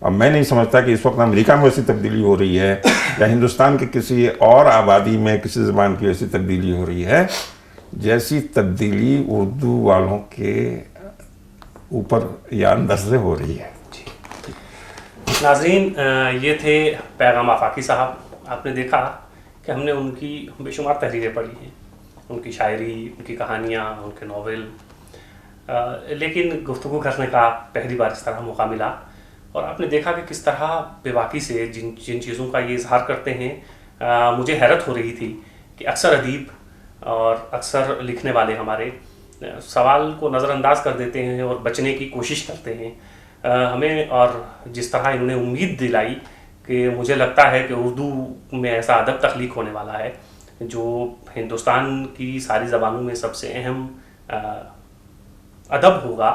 अब मैं नहीं समझता कि इस वक्त अमेरिका में वैसी तब्दीली हो रही है या हिंदुस्तान के किसी और आबादी में किसी ज़बान की वैसी तब्दीली हो रही है जैसी तब्दीली उर्दू वालों के ऊपर या अंदर से हो रही है। नाज़रीन, ये थे पैगाम आफाकी साहब। आपने देखा कि हमने उनकी बेशुमार तहरीरें पढ़ी हैं, उनकी शायरी, उनकी कहानियाँ, उनके नावल, लेकिन गुफ्तगू करने का पहली बार इस तरह मौका मिला, और आपने देखा कि किस तरह बेबाकी से जिन चीज़ों का ये इजहार करते हैं। मुझे हैरत हो रही थी कि अक्सर अदीब और अक्सर लिखने वाले हमारे सवाल को नज़रअंदाज कर देते हैं और बचने की कोशिश करते हैं हमें, और जिस तरह इन्होंने उम्मीद दिलाई कि मुझे लगता है कि उर्दू में ऐसा अदब तख्लीक होने वाला है जो हिंदुस्तान की सारी ज़बानों में सबसे अहम अदब होगा।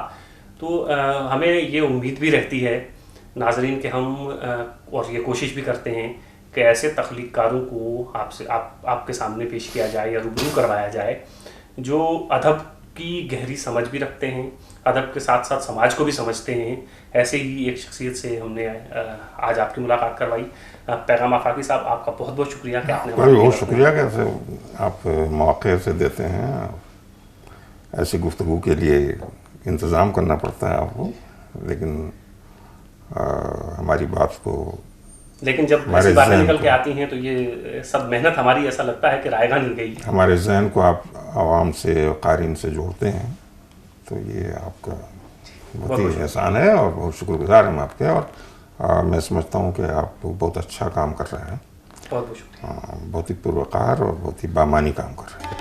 तो हमें ये उम्मीद भी रहती है नाज़रीन कि हम और ये कोशिश भी करते हैं कि ऐसे तख्लीक़कारों को आपके सामने पेश किया जाए या रूबरू करवाया जाए जो अदब की गहरी समझ भी रखते हैं, अदब के साथ साथ समाज को भी समझते हैं। ऐसे ही एक शख्सियत से हमने आज आपकी मुलाकात करवाई। पैगाम आफाकी साहब, आपका बहुत बहुत शुक्रिया कि आपने बहुत शुक्रिया कि आप मौके से देते हैं। ऐसी गुफ्तगू के लिए इंतज़ाम करना पड़ता है आपको, लेकिन हमारी बात को, लेकिन जब ऐसी बातें निकल के आती हैं तो ये सब मेहनत हमारी ऐसा लगता है कि रायगा नहीं गई। हमारे जहन को आप आवाम से, क़ारीन से जोड़ते हैं, तो ये आपका बहुत ही एहसान है और बहुत शुक्रगुजार हम आपके। और मैं समझता हूँ कि आप बहुत अच्छा काम कर रहे हैं, बहुत बहुत शुक्रिया, बहुत ही पुरवकार और बहुत ही बामानी काम कर रहे हैं।